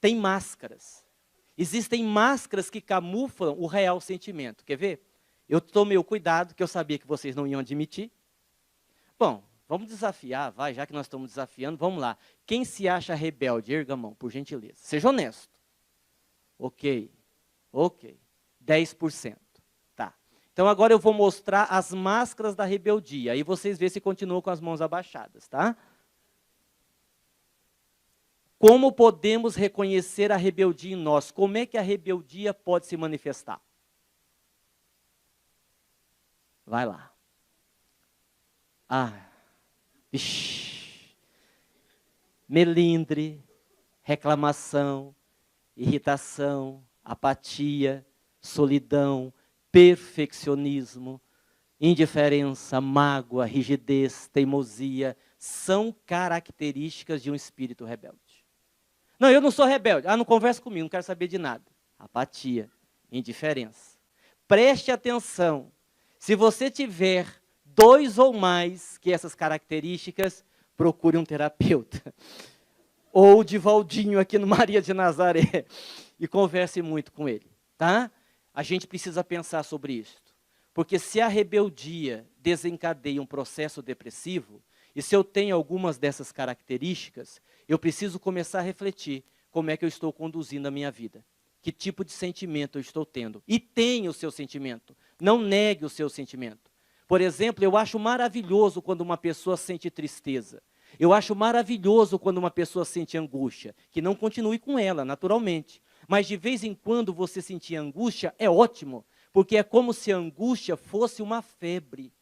tem máscaras. Existem máscaras que camuflam o real sentimento. Quer ver? Eu tomei o cuidado, que eu sabia que vocês não iam admitir. Bom, vamos desafiar, vai, já que nós estamos desafiando, vamos lá. Quem se acha rebelde, erga a mão, por gentileza. Seja honesto. Ok. 10%. Tá. Então agora eu vou mostrar as máscaras da rebeldia. Aí vocês vê se continuam com as mãos abaixadas, tá? Como podemos reconhecer a rebeldia em nós? Como é que a rebeldia pode se manifestar? Vai lá. Melindre, reclamação, irritação, apatia, solidão, perfeccionismo, indiferença, mágoa, rigidez, teimosia, são características de um espírito rebelde. Não, eu não sou rebelde. Não conversa comigo, não quero saber de nada. Apatia, indiferença. Preste atenção. Se você tiver 2 ou mais que essas características, procure um terapeuta. Ou o Divaldinho aqui no Maria de Nazaré. E converse muito com ele, tá? A gente precisa pensar sobre isso. Porque se a rebeldia desencadeia um processo depressivo, e se eu tenho algumas dessas características, eu preciso começar a refletir como é que eu estou conduzindo a minha vida. Que tipo de sentimento eu estou tendo. E tenha o seu sentimento. Não negue o seu sentimento. Por exemplo, eu acho maravilhoso quando uma pessoa sente tristeza. Eu acho maravilhoso quando uma pessoa sente angústia. Que não continue com ela, naturalmente. Mas de vez em quando você sentir angústia, é ótimo. Porque é como se a angústia fosse uma febre.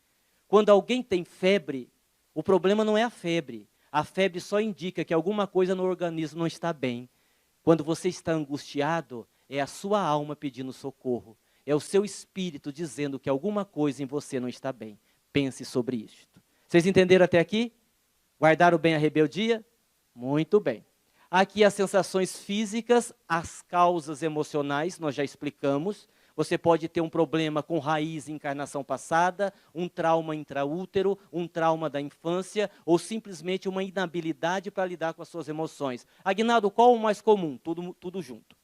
Quando alguém tem febre, o problema não é a febre. A febre só indica que alguma coisa no organismo não está bem. Quando você está angustiado, é a sua alma pedindo socorro. É o seu espírito dizendo que alguma coisa em você não está bem. Pense sobre isto. Vocês entenderam até aqui? Guardaram bem a rebeldia? Muito bem. Aqui as sensações físicas, as causas emocionais, nós já explicamos. Você pode ter um problema com raiz em encarnação passada, um trauma intraútero, um trauma da infância, ou simplesmente uma inabilidade para lidar com as suas emoções. Aguinaldo, qual o mais comum? Tudo junto.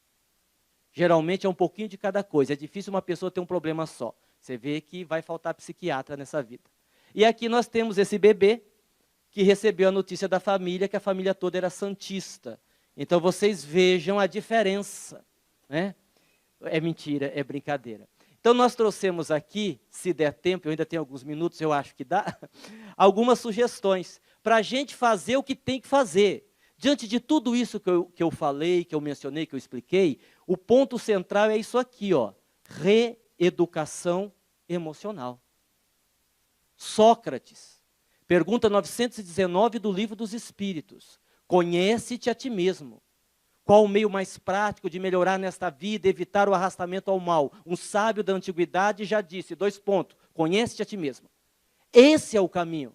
Geralmente é um pouquinho de cada coisa. É difícil uma pessoa ter um problema só. Você vê que vai faltar psiquiatra nessa vida. E aqui nós temos esse bebê que recebeu a notícia da família, que a família toda era santista. Então vocês vejam a diferença, né? É mentira, é brincadeira. Então nós trouxemos aqui, se der tempo, eu ainda tenho alguns minutos, eu acho que dá, algumas sugestões para a gente fazer o que tem que fazer. Diante de tudo isso que eu falei, que eu mencionei, que eu expliquei, o ponto central é isso aqui, ó, reeducação emocional. Sócrates, pergunta 919 do Livro dos Espíritos, conhece-te a ti mesmo. Qual o meio mais prático de melhorar nesta vida, evitar o arrastamento ao mal? Um sábio da antiguidade já disse, 2 pontos, conhece-te a ti mesmo. Esse é o caminho,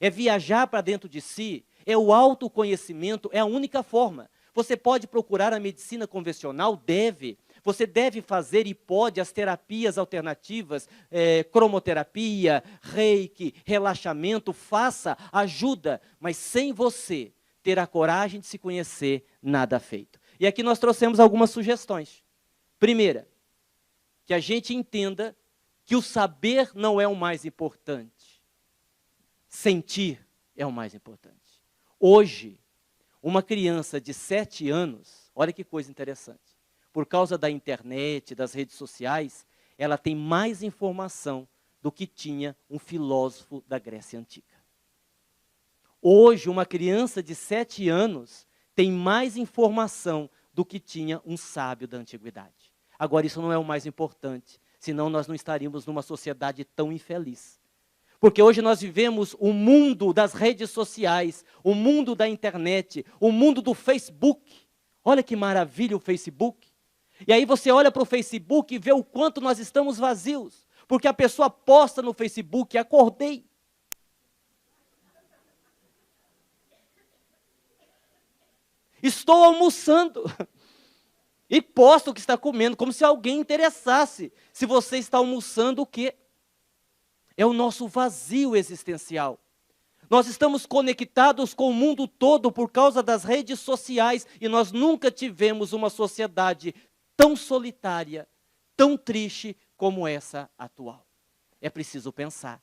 é viajar para dentro de si, é o autoconhecimento, é a única forma. Você pode procurar a medicina convencional, você deve fazer e pode as terapias alternativas, cromoterapia, reiki, relaxamento, faça, ajuda, mas sem você ter a coragem de se conhecer, nada feito. E aqui nós trouxemos algumas sugestões. Primeira, que a gente entenda que o saber não é o mais importante. Sentir é o mais importante. Hoje, uma criança de 7 anos, olha que coisa interessante, por causa da internet, das redes sociais, ela tem mais informação do que tinha um filósofo da Grécia Antiga. Hoje, uma criança de 7 anos tem mais informação do que tinha um sábio da antiguidade. Agora, isso não é o mais importante, senão nós não estaríamos numa sociedade tão infeliz. Porque hoje nós vivemos o mundo das redes sociais, o mundo da internet, o mundo do Facebook. Olha que maravilha o Facebook. E aí você olha para o Facebook e vê o quanto nós estamos vazios. Porque a pessoa posta no Facebook, acordei. Estou almoçando. E posta o que está comendo, como se alguém interessasse. Se você está almoçando, o quê? É o nosso vazio existencial. Nós estamos conectados com o mundo todo por causa das redes sociais e nós nunca tivemos uma sociedade tão solitária, tão triste como essa atual. É preciso pensar.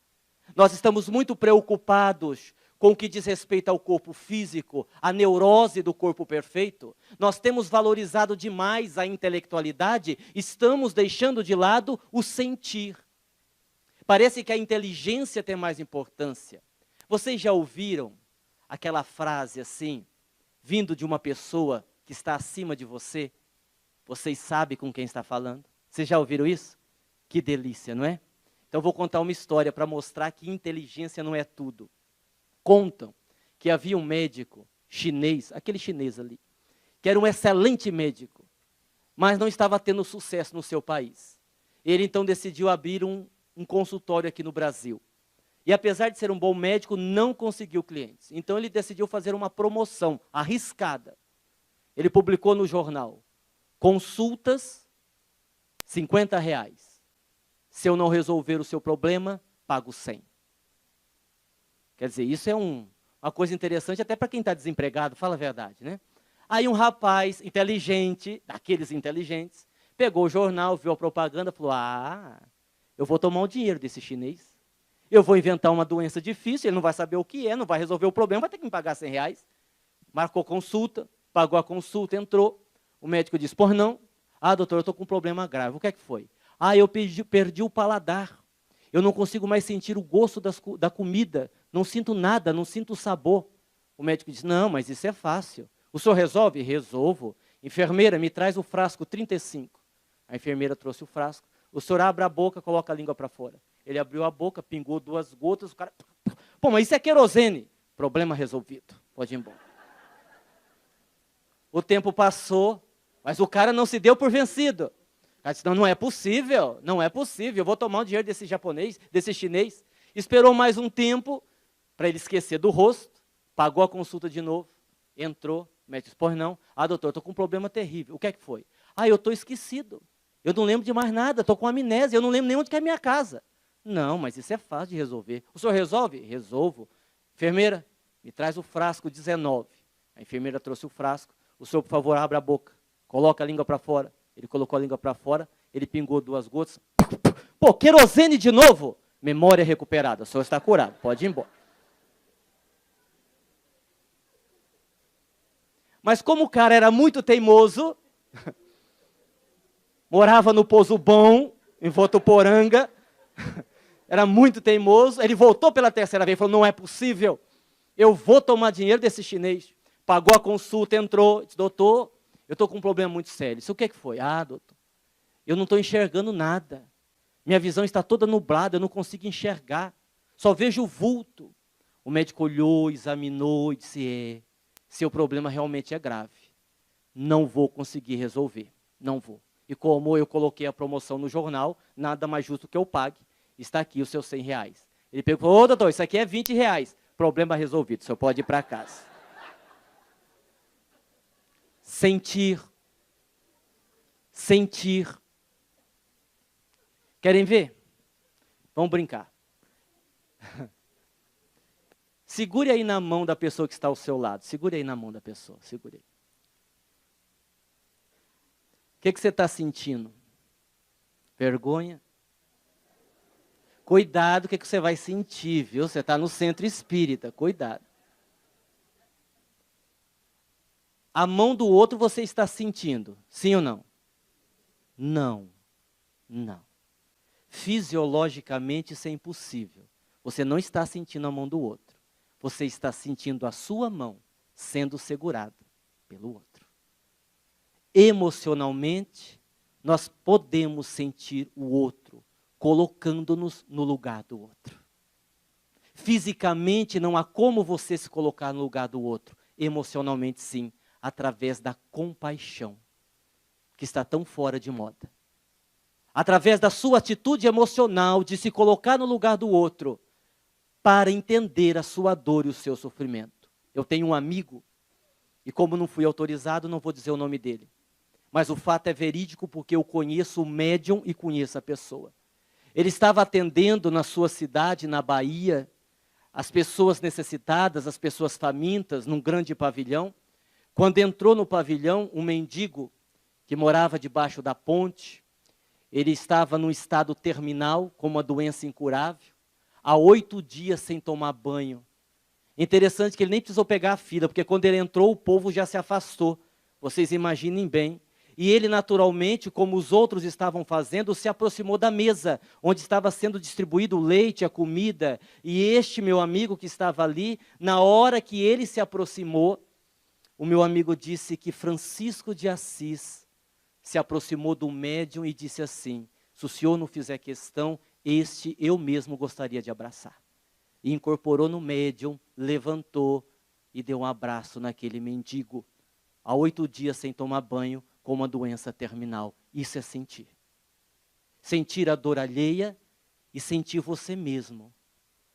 Nós estamos muito preocupados com o que diz respeito ao corpo físico, a neurose do corpo perfeito. Nós temos valorizado demais a intelectualidade, estamos deixando de lado o sentir. Parece que a inteligência tem mais importância. Vocês já ouviram aquela frase assim, vindo de uma pessoa que está acima de você? Vocês sabem com quem está falando? Vocês já ouviram isso? Que delícia, não é? Então eu vou contar uma história para mostrar que inteligência não é tudo. Contam que havia um médico chinês, aquele chinês ali, que era um excelente médico, mas não estava tendo sucesso no seu país. Ele então decidiu abrir um consultório aqui no Brasil. E apesar de ser um bom médico, não conseguiu clientes. Então ele decidiu fazer uma promoção arriscada. Ele publicou no jornal, consultas, R$50. Se eu não resolver o seu problema, pago 100. Quer dizer, isso é uma coisa interessante até para quem está desempregado, fala a verdade, né? Aí um rapaz inteligente, daqueles inteligentes, pegou o jornal, viu a propaganda, falou, eu vou tomar o dinheiro desse chinês. Eu vou inventar uma doença difícil, ele não vai saber o que é, não vai resolver o problema, vai ter que me pagar R$100. Marcou consulta, pagou a consulta, entrou. O médico disse, por não? Doutor, eu estou com um problema grave. O que é que foi? Eu perdi o paladar. Eu não consigo mais sentir o gosto da comida. Não sinto nada, não sinto o sabor. O médico disse, não, mas isso é fácil. O senhor resolve? Resolvo. Enfermeira, me traz o frasco 35. A enfermeira trouxe o frasco. O senhor abre a boca, coloca a língua para fora. Ele abriu a boca, pingou 2 gotas, o cara... Pô, mas isso é querosene. Problema resolvido. Pode ir embora. O tempo passou, mas o cara não se deu por vencido. O cara disse, não é possível, não é possível. Eu vou tomar o dinheiro desse japonês, desse chinês. Esperou mais um tempo para ele esquecer do rosto. Pagou a consulta de novo. Entrou. O médico disse, pois não. Doutor, eu estou com um problema terrível. O que é que foi? Eu estou esquecido. Eu não lembro de mais nada, estou com amnésia, eu não lembro nem onde que é a minha casa. Não, mas isso é fácil de resolver. O senhor resolve? Resolvo. Enfermeira, me traz o frasco 19. A enfermeira trouxe o frasco. O senhor, por favor, abra a boca. Coloca a língua para fora. Ele colocou a língua para fora, ele pingou 2 gotas. Pô, querosene de novo. Memória recuperada, o senhor está curado, pode ir embora. Mas como o cara era muito teimoso, morava no Pouso Bom, em Votuporanga, era muito teimoso, ele voltou pela 3ª vez e falou, não é possível. Eu vou tomar dinheiro desse chinês. Pagou a consulta, entrou, disse, doutor, eu estou com um problema muito sério. Isso o que foi? Ah, doutor, eu não estou enxergando nada. Minha visão está toda nublada, eu não consigo enxergar. Só vejo o vulto. O médico olhou, examinou e disse, seu problema realmente é grave. Não vou conseguir resolver, não vou. E como eu coloquei a promoção no jornal, nada mais justo que eu pague, está aqui os seus R$100. Ele pegou e falou, ô doutor, isso aqui é R$20. Problema resolvido, o senhor pode ir para casa. Sentir. Sentir. Querem ver? Vamos brincar. Segure aí na mão da pessoa que está ao seu lado. Segure aí na mão da pessoa. Segure aí. O que você está sentindo? Vergonha? Cuidado, o que você vai sentir, viu? Você está no centro espírita, cuidado. A mão do outro você está sentindo, sim ou não? Não, não. Fisiologicamente isso é impossível. Você não está sentindo a mão do outro. Você está sentindo a sua mão sendo segurada pelo outro. Emocionalmente, nós podemos sentir o outro, colocando-nos no lugar do outro. Fisicamente, não há como você se colocar no lugar do outro. Emocionalmente, sim, através da compaixão, que está tão fora de moda. Através da sua atitude emocional de se colocar no lugar do outro, para entender a sua dor e o seu sofrimento. Eu tenho um amigo, e como não fui autorizado, não vou dizer o nome dele. Mas o fato é verídico porque eu conheço o médium e conheço a pessoa. Ele estava atendendo na sua cidade, na Bahia, as pessoas necessitadas, as pessoas famintas, num grande pavilhão. Quando entrou no pavilhão, um mendigo que morava debaixo da ponte, ele estava num estado terminal, com uma doença incurável, há 8 dias sem tomar banho. Interessante que ele nem precisou pegar a fila, porque quando ele entrou, o povo já se afastou. Vocês imaginem bem. E ele, naturalmente, como os outros estavam fazendo, se aproximou da mesa, onde estava sendo distribuído o leite, a comida. E este meu amigo que estava ali, na hora que ele se aproximou, o meu amigo disse que Francisco de Assis se aproximou do médium e disse assim, se o senhor não fizer questão, este eu mesmo gostaria de abraçar. E incorporou no médium, levantou e deu um abraço naquele mendigo. Há 8 dias sem tomar banho, com uma doença terminal. Isso é sentir. Sentir a dor alheia e sentir você mesmo.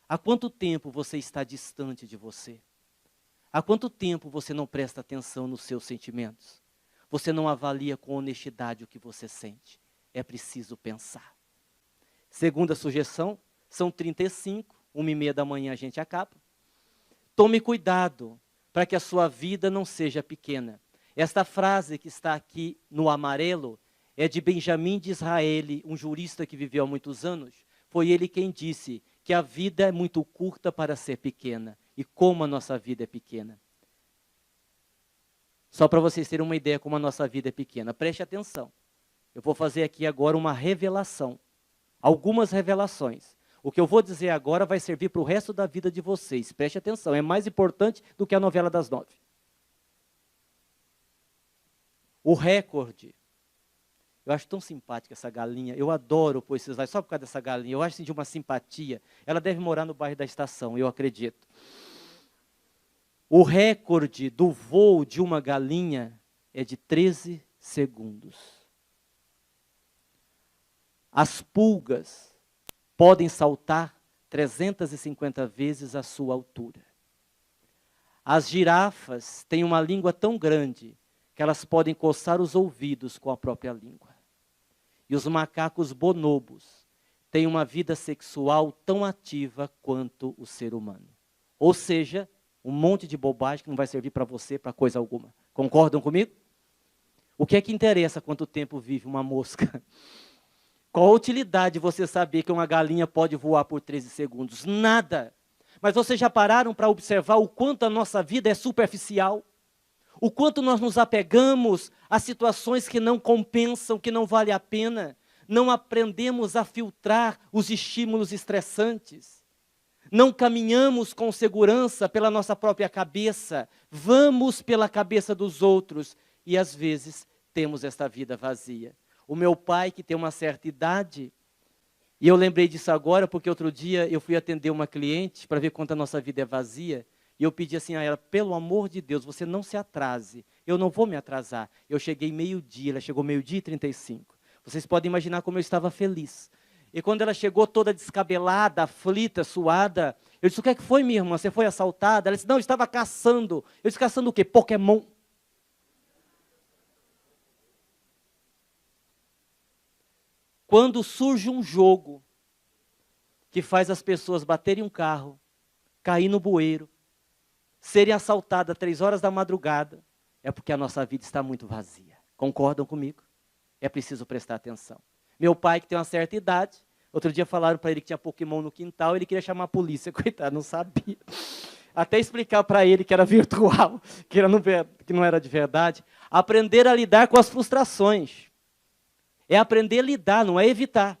Há quanto tempo você está distante de você? Há quanto tempo você não presta atenção nos seus sentimentos? Você não avalia com honestidade o que você sente? É preciso pensar. Segunda sugestão, são 35, 1h30 da manhã a gente acaba. Tome cuidado para que a sua vida não seja pequena. Esta frase que está aqui no amarelo é de Benjamin Disraeli, um jurista que viveu há muitos anos. Foi ele quem disse que a vida é muito curta para ser pequena. E como a nossa vida é pequena. Só para vocês terem uma ideia como a nossa vida é pequena. Preste atenção. Eu vou fazer aqui agora uma revelação. Algumas revelações. O que eu vou dizer agora vai servir para o resto da vida de vocês. Preste atenção, é mais importante do que a novela das 9. O recorde. Eu acho tão simpática essa galinha. Eu adoro pôr esses lá, só por causa dessa galinha. Eu acho assim, de uma simpatia. Ela deve morar no bairro da Estação, eu acredito. O recorde do voo de uma galinha é de 13 segundos. As pulgas podem saltar 350 vezes a sua altura. As girafas têm uma língua tão grande que elas podem coçar os ouvidos com a própria língua. E os macacos bonobos têm uma vida sexual tão ativa quanto o ser humano. Ou seja, um monte de bobagem que não vai servir para você, para coisa alguma. Concordam comigo? O que é que interessa quanto tempo vive uma mosca? Qual a utilidade de você saber que uma galinha pode voar por 13 segundos? Nada. Mas vocês já pararam para observar o quanto a nossa vida é superficial? O quanto nós nos apegamos a situações que não compensam, que não vale a pena. Não aprendemos a filtrar os estímulos estressantes. Não caminhamos com segurança pela nossa própria cabeça, vamos pela cabeça dos outros e às vezes temos esta vida vazia. O meu pai, que tem uma certa idade, e eu lembrei disso agora porque outro dia eu fui atender uma cliente para ver quanto a nossa vida é vazia, e eu pedi assim a ela, pelo amor de Deus, você não se atrase, eu não vou me atrasar. Eu cheguei meio-dia, ela chegou meio-dia e 35. Vocês podem imaginar como eu estava feliz. E quando ela chegou toda descabelada, aflita, suada, eu disse, o que é que foi, minha irmã? Você foi assaltada? Ela disse, não, eu estava caçando. Eu disse, caçando o quê? Pokémon. Quando surge um jogo que faz as pessoas baterem um carro, cair no bueiro, serem assaltadas às 3 horas da madrugada, é porque a nossa vida está muito vazia. Concordam comigo? É preciso prestar atenção. Meu pai, que tem uma certa idade, outro dia falaram para ele que tinha Pokémon no quintal, ele queria chamar a polícia, coitado, não sabia. Até explicar para ele que era virtual, que não era de verdade. Aprender a lidar com as frustrações. É aprender a lidar, não é evitar.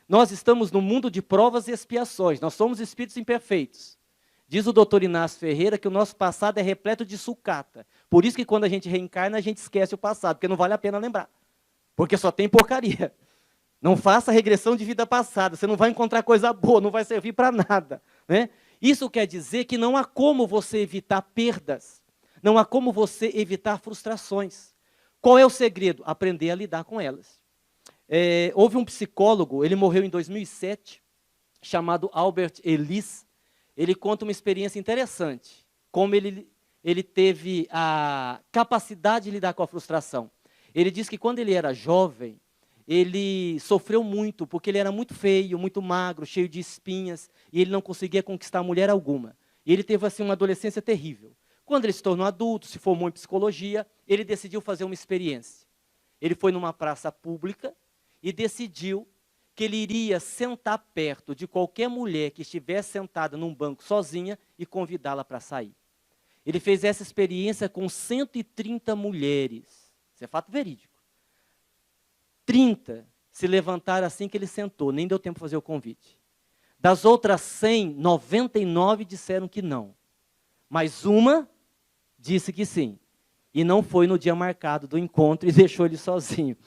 Nós estamos no mundo de provas e expiações, nós somos espíritos imperfeitos. Diz o doutor Inácio Ferreira que o nosso passado é repleto de sucata. Por isso que quando a gente reencarna, a gente esquece o passado, porque não vale a pena lembrar. Porque só tem porcaria. Não faça regressão de vida passada, você não vai encontrar coisa boa, não vai servir para nada. Né? Isso quer dizer que não há como você evitar perdas, não há como você evitar frustrações. Qual é o segredo? Aprender a lidar com elas. Houve um psicólogo, ele morreu em 2007, chamado Albert Ellis. Ele conta uma experiência interessante, como ele teve a capacidade de lidar com a frustração. Ele diz que quando ele era jovem, ele sofreu muito, porque ele era muito feio, muito magro, cheio de espinhas, e ele não conseguia conquistar mulher alguma. E ele teve assim, uma adolescência terrível. Quando ele se tornou adulto, se formou em psicologia, ele decidiu fazer uma experiência. Ele foi numa praça pública e decidiu que ele iria sentar perto de qualquer mulher que estivesse sentada num banco sozinha e convidá-la para sair. Ele fez essa experiência com 130 mulheres. Isso é fato verídico. 30 se levantaram assim que ele sentou, nem deu tempo de fazer o convite. Das outras 100, 99 disseram que não. Mas uma disse que sim. E não foi no dia marcado do encontro e deixou ele sozinho.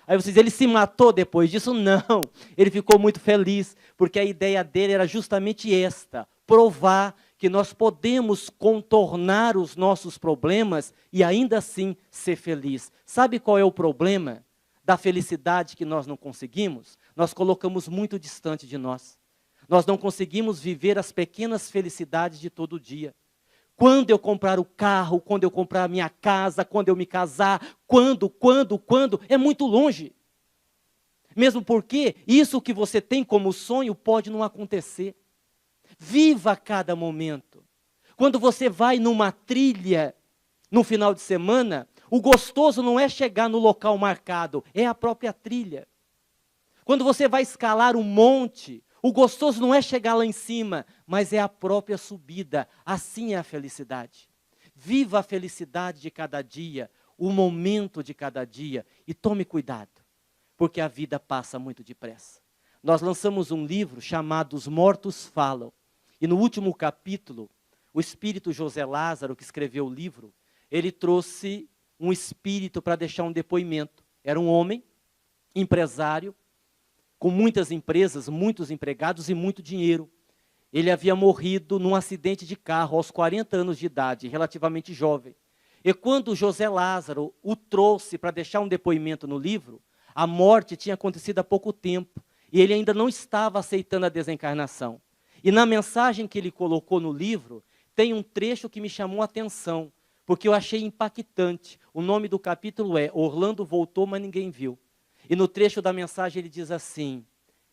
Aí vocês, ele se matou depois disso? Não, ele ficou muito feliz, porque a ideia dele era justamente esta, provar que nós podemos contornar os nossos problemas e ainda assim ser feliz. Sabe qual é o problema da felicidade que nós não conseguimos? Nós colocamos muito distante de nós. Nós não conseguimos viver as pequenas felicidades de todo dia. Quando eu comprar o carro, quando eu comprar a minha casa, quando eu me casar, quando, é muito longe. Mesmo porque isso que você tem como sonho pode não acontecer. Viva cada momento. Quando você vai numa trilha no final de semana, o gostoso não é chegar no local marcado, é a própria trilha. Quando você vai escalar um monte, o gostoso não é chegar lá em cima, mas é a própria subida. Assim é a felicidade. Viva a felicidade de cada dia, o momento de cada dia. E tome cuidado, porque a vida passa muito depressa. Nós lançamos um livro chamado Os Mortos Falam. E no último capítulo, o espírito José Lázaro, que escreveu o livro, ele trouxe um espírito para deixar um depoimento. Era um homem, empresário, com muitas empresas, muitos empregados e muito dinheiro. Ele havia morrido num acidente de carro aos 40 anos de idade, relativamente jovem. E quando José Lázaro o trouxe para deixar um depoimento no livro, a morte tinha acontecido há pouco tempo e ele ainda não estava aceitando a desencarnação. E na mensagem que ele colocou no livro, tem um trecho que me chamou a atenção, porque eu achei impactante. O nome do capítulo é Orlando voltou, mas ninguém viu. E no trecho da mensagem ele diz assim: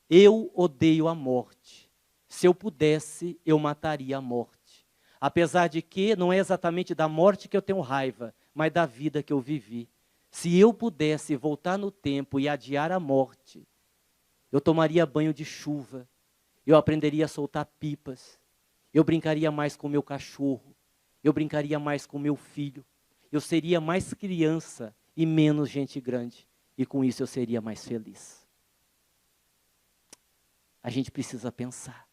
eu odeio a morte. Se eu pudesse, eu mataria a morte. Apesar de que não é exatamente da morte que eu tenho raiva, mas da vida que eu vivi. Se eu pudesse voltar no tempo e adiar a morte, eu tomaria banho de chuva, eu aprenderia a soltar pipas, eu brincaria mais com meu cachorro, eu brincaria mais com meu filho, eu seria mais criança e menos gente grande. E com isso eu seria mais feliz. A gente precisa pensar.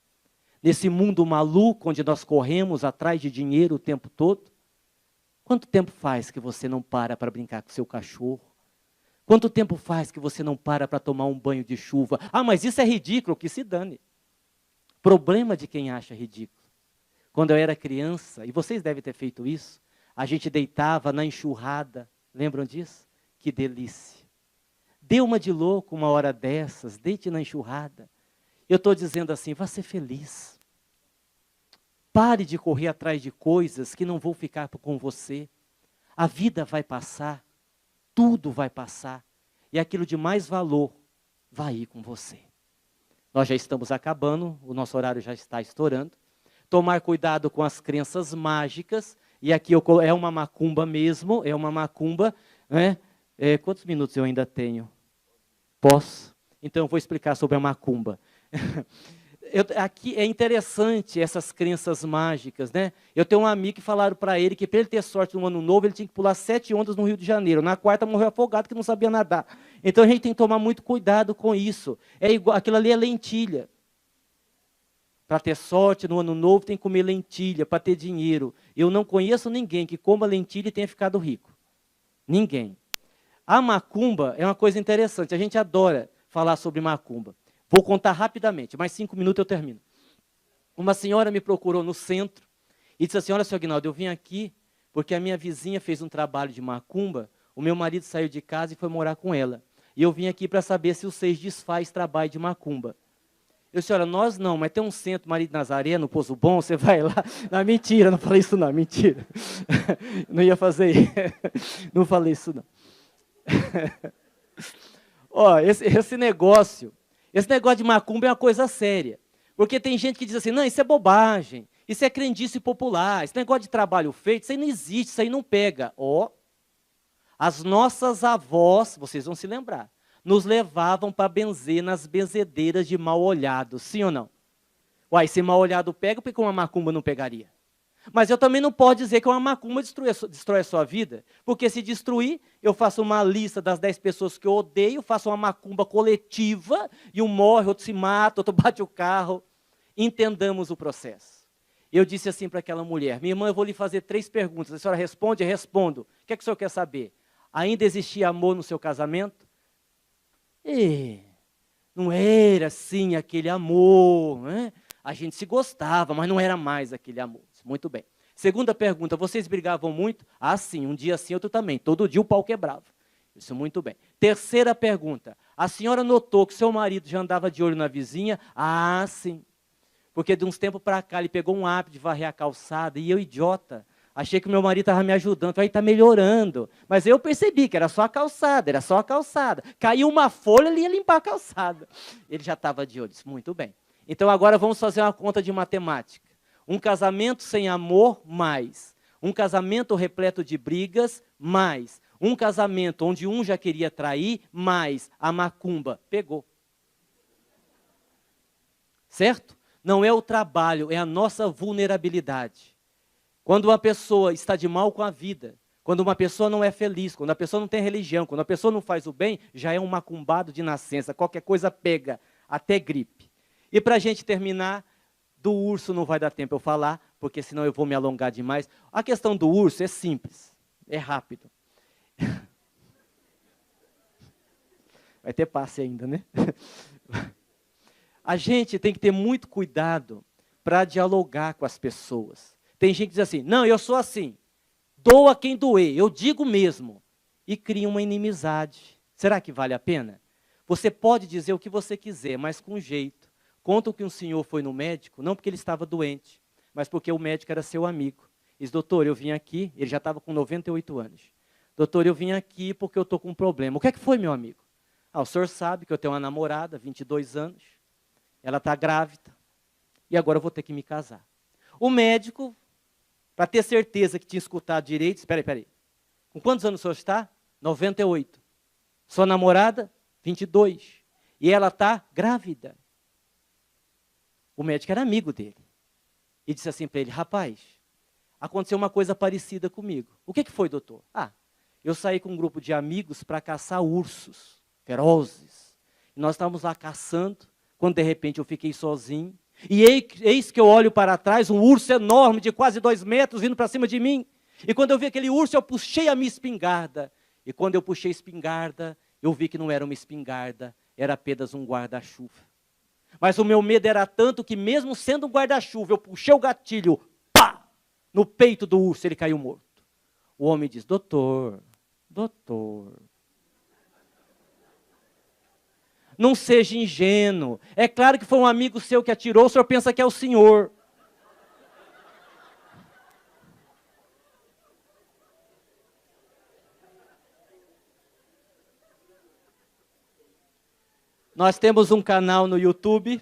nesse mundo maluco onde nós corremos atrás de dinheiro o tempo todo? Quanto tempo faz que você não para brincar com seu cachorro? Quanto tempo faz que você não para tomar um banho de chuva? Ah, mas isso é ridículo, que se dane. Problema de quem acha ridículo. Quando eu era criança, e vocês devem ter feito isso, a gente deitava na enxurrada. Lembram disso? Que delícia. Dê uma de louco uma hora dessas, deite na enxurrada. Eu estou dizendo assim, vá ser feliz. Pare de correr atrás de coisas que não vão ficar com você. A vida vai passar, tudo vai passar. E aquilo de mais valor vai ir com você. Nós já estamos acabando, o nosso horário já está estourando. Tomar cuidado com as crenças mágicas. E aqui é uma macumba mesmo, é uma macumba. Né? Quantos minutos eu ainda tenho? Posso? Então eu vou explicar sobre a macumba. Aqui é interessante essas crenças mágicas, né? Eu tenho um amigo que falaram para ele que para ele ter sorte no ano novo, ele tinha que pular 7 ondas no Rio de Janeiro. Na quarta morreu afogado que não sabia nadar. Então a gente tem que tomar muito cuidado com isso. É igual, aquilo ali é lentilha. Para ter sorte no ano novo tem que comer lentilha, para ter dinheiro. Eu não conheço ninguém que coma lentilha e tenha ficado rico. Ninguém. A macumba é uma coisa interessante, a gente adora falar sobre macumba. Vou contar rapidamente, mais 5 minutos eu termino. Uma senhora me procurou no centro e disse assim, olha, senhor Aguinaldo, eu vim aqui porque a minha vizinha fez um trabalho de macumba, o meu marido saiu de casa e foi morar com ela. E eu vim aqui para saber se vocês desfaz trabalho de macumba. Eu disse, olha, nós não, mas tem um centro Maria de Nazaré, no Poço Bom, você vai lá. Não, mentira, não falei isso não, mentira. Não ia fazer isso. Não falei isso não. Ó, esse negócio de macumba é uma coisa séria. Porque tem gente que diz assim, não, isso é bobagem, isso é crendice popular, esse negócio de trabalho feito, isso aí não existe, isso aí não pega. Ó, as nossas avós, vocês vão se lembrar, nos levavam para benzer nas benzedeiras de mal olhado, sim ou não? Uai, se mal olhado pega, por que uma macumba não pegaria? Mas eu também não posso dizer que uma macumba destrói a sua vida, porque se destruir, eu faço uma lista das 10 pessoas que eu odeio, faço uma macumba coletiva, e um morre, outro se mata, outro bate o carro. Entendamos o processo. Eu disse assim para aquela mulher, minha irmã, eu vou lhe fazer 3 perguntas, a senhora responde? Eu respondo. O que é que o senhor quer saber? Ainda existia amor no seu casamento? Não era assim aquele amor, né? A gente se gostava, mas não era mais aquele amor. Muito bem. Segunda pergunta, vocês brigavam muito? Ah, sim, um dia sim, outro também. Todo dia o pau quebrava. Isso, muito bem. Terceira pergunta, a senhora notou que seu marido já andava de olho na vizinha? Ah, sim. Porque de uns tempos para cá ele pegou um hábito de varrer a calçada e eu, idiota, achei que o meu marido estava me ajudando. Aí está melhorando. Mas eu percebi que era só a calçada, era só a calçada. Caiu uma folha, ele ia limpar a calçada. Ele já estava de olho. Muito bem. Então agora vamos fazer uma conta de matemática. Um casamento sem amor, mais. Um casamento repleto de brigas, mais. Um casamento onde um já queria trair, mais. A macumba pegou. Certo? Não é o trabalho, é a nossa vulnerabilidade. Quando uma pessoa está de mal com a vida, quando uma pessoa não é feliz, quando a pessoa não tem religião, quando a pessoa não faz o bem, já é um macumbado de nascença. Qualquer coisa pega, até gripe. E para a gente terminar, do urso não vai dar tempo eu falar, porque senão eu vou me alongar demais. A questão do urso é simples, é rápido. Vai ter passe ainda, né? A gente tem que ter muito cuidado para dialogar com as pessoas. Tem gente que diz assim, não, eu sou assim, doa quem doer, eu digo mesmo. E cria uma inimizade. Será que vale a pena? Você pode dizer o que você quiser, mas com jeito. Conta que um senhor foi no médico, não porque ele estava doente, mas porque o médico era seu amigo. Diz, doutor, eu vim aqui, ele já estava com 98 anos. Doutor, eu vim aqui porque eu estou com um problema. O que é que foi, meu amigo? Ah, o senhor sabe que eu tenho uma namorada, 22 anos, ela está grávida, e agora eu vou ter que me casar. O médico, para ter certeza que tinha escutado direito, espera aí. Com quantos anos o senhor está? 98. Sua namorada? 22. E ela está grávida. O médico era amigo dele. E disse assim para ele, rapaz, aconteceu uma coisa parecida comigo. O que foi, doutor? Ah, eu saí com um grupo de amigos para caçar ursos ferozes. E nós estávamos lá caçando, quando de repente eu fiquei sozinho. E eis que eu olho para trás, um urso enorme de quase 2 metros vindo para cima de mim. E quando eu vi aquele urso, eu puxei a minha espingarda. E quando eu puxei a espingarda, eu vi que não era uma espingarda, era apenas um guarda-chuva. Mas o meu medo era tanto que mesmo sendo um guarda-chuva, eu puxei o gatilho, pá, no peito do urso, ele caiu morto. O homem diz, doutor, não seja ingênuo. É claro que foi um amigo seu que atirou, o senhor pensa que é o senhor. Nós temos um canal no YouTube,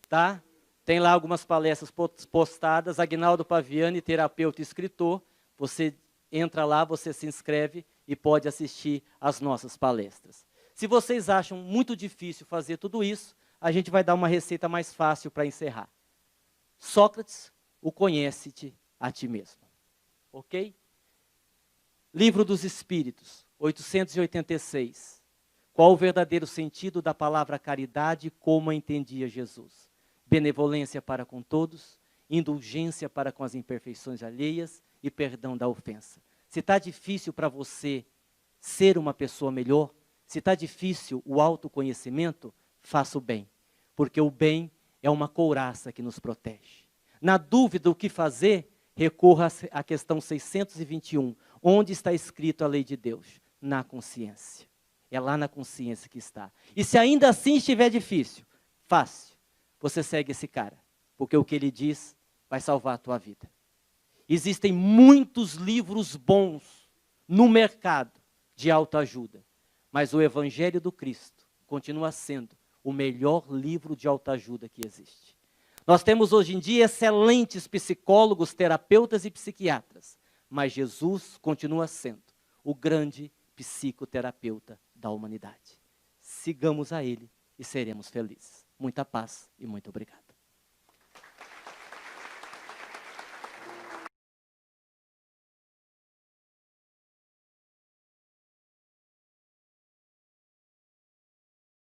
tá? Tem lá algumas palestras postadas, Aguinaldo Paviani, terapeuta e escritor. Você entra lá, você se inscreve e pode assistir às nossas palestras. Se vocês acham muito difícil fazer tudo isso, a gente vai dar uma receita mais fácil para encerrar. Sócrates, o conhece-te a ti mesmo. Ok? Livro dos Espíritos, 886. Qual o verdadeiro sentido da palavra caridade, como a entendia Jesus? Benevolência para com todos, indulgência para com as imperfeições alheias e perdão da ofensa. Se está difícil para você ser uma pessoa melhor, se está difícil o autoconhecimento, faça o bem, porque o bem é uma couraça que nos protege. Na dúvida o que fazer, recorra à questão 621, onde está escrito a lei de Deus? Na consciência. É lá na consciência que está. E se ainda assim estiver difícil, fácil, você segue esse cara, porque o que ele diz vai salvar a tua vida. Existem muitos livros bons no mercado de autoajuda, mas o Evangelho do Cristo continua sendo o melhor livro de autoajuda que existe. Nós temos hoje em dia excelentes psicólogos, terapeutas e psiquiatras, mas Jesus continua sendo o grande psicoterapeuta da humanidade. Sigamos a Ele e seremos felizes. Muita paz e muito obrigado.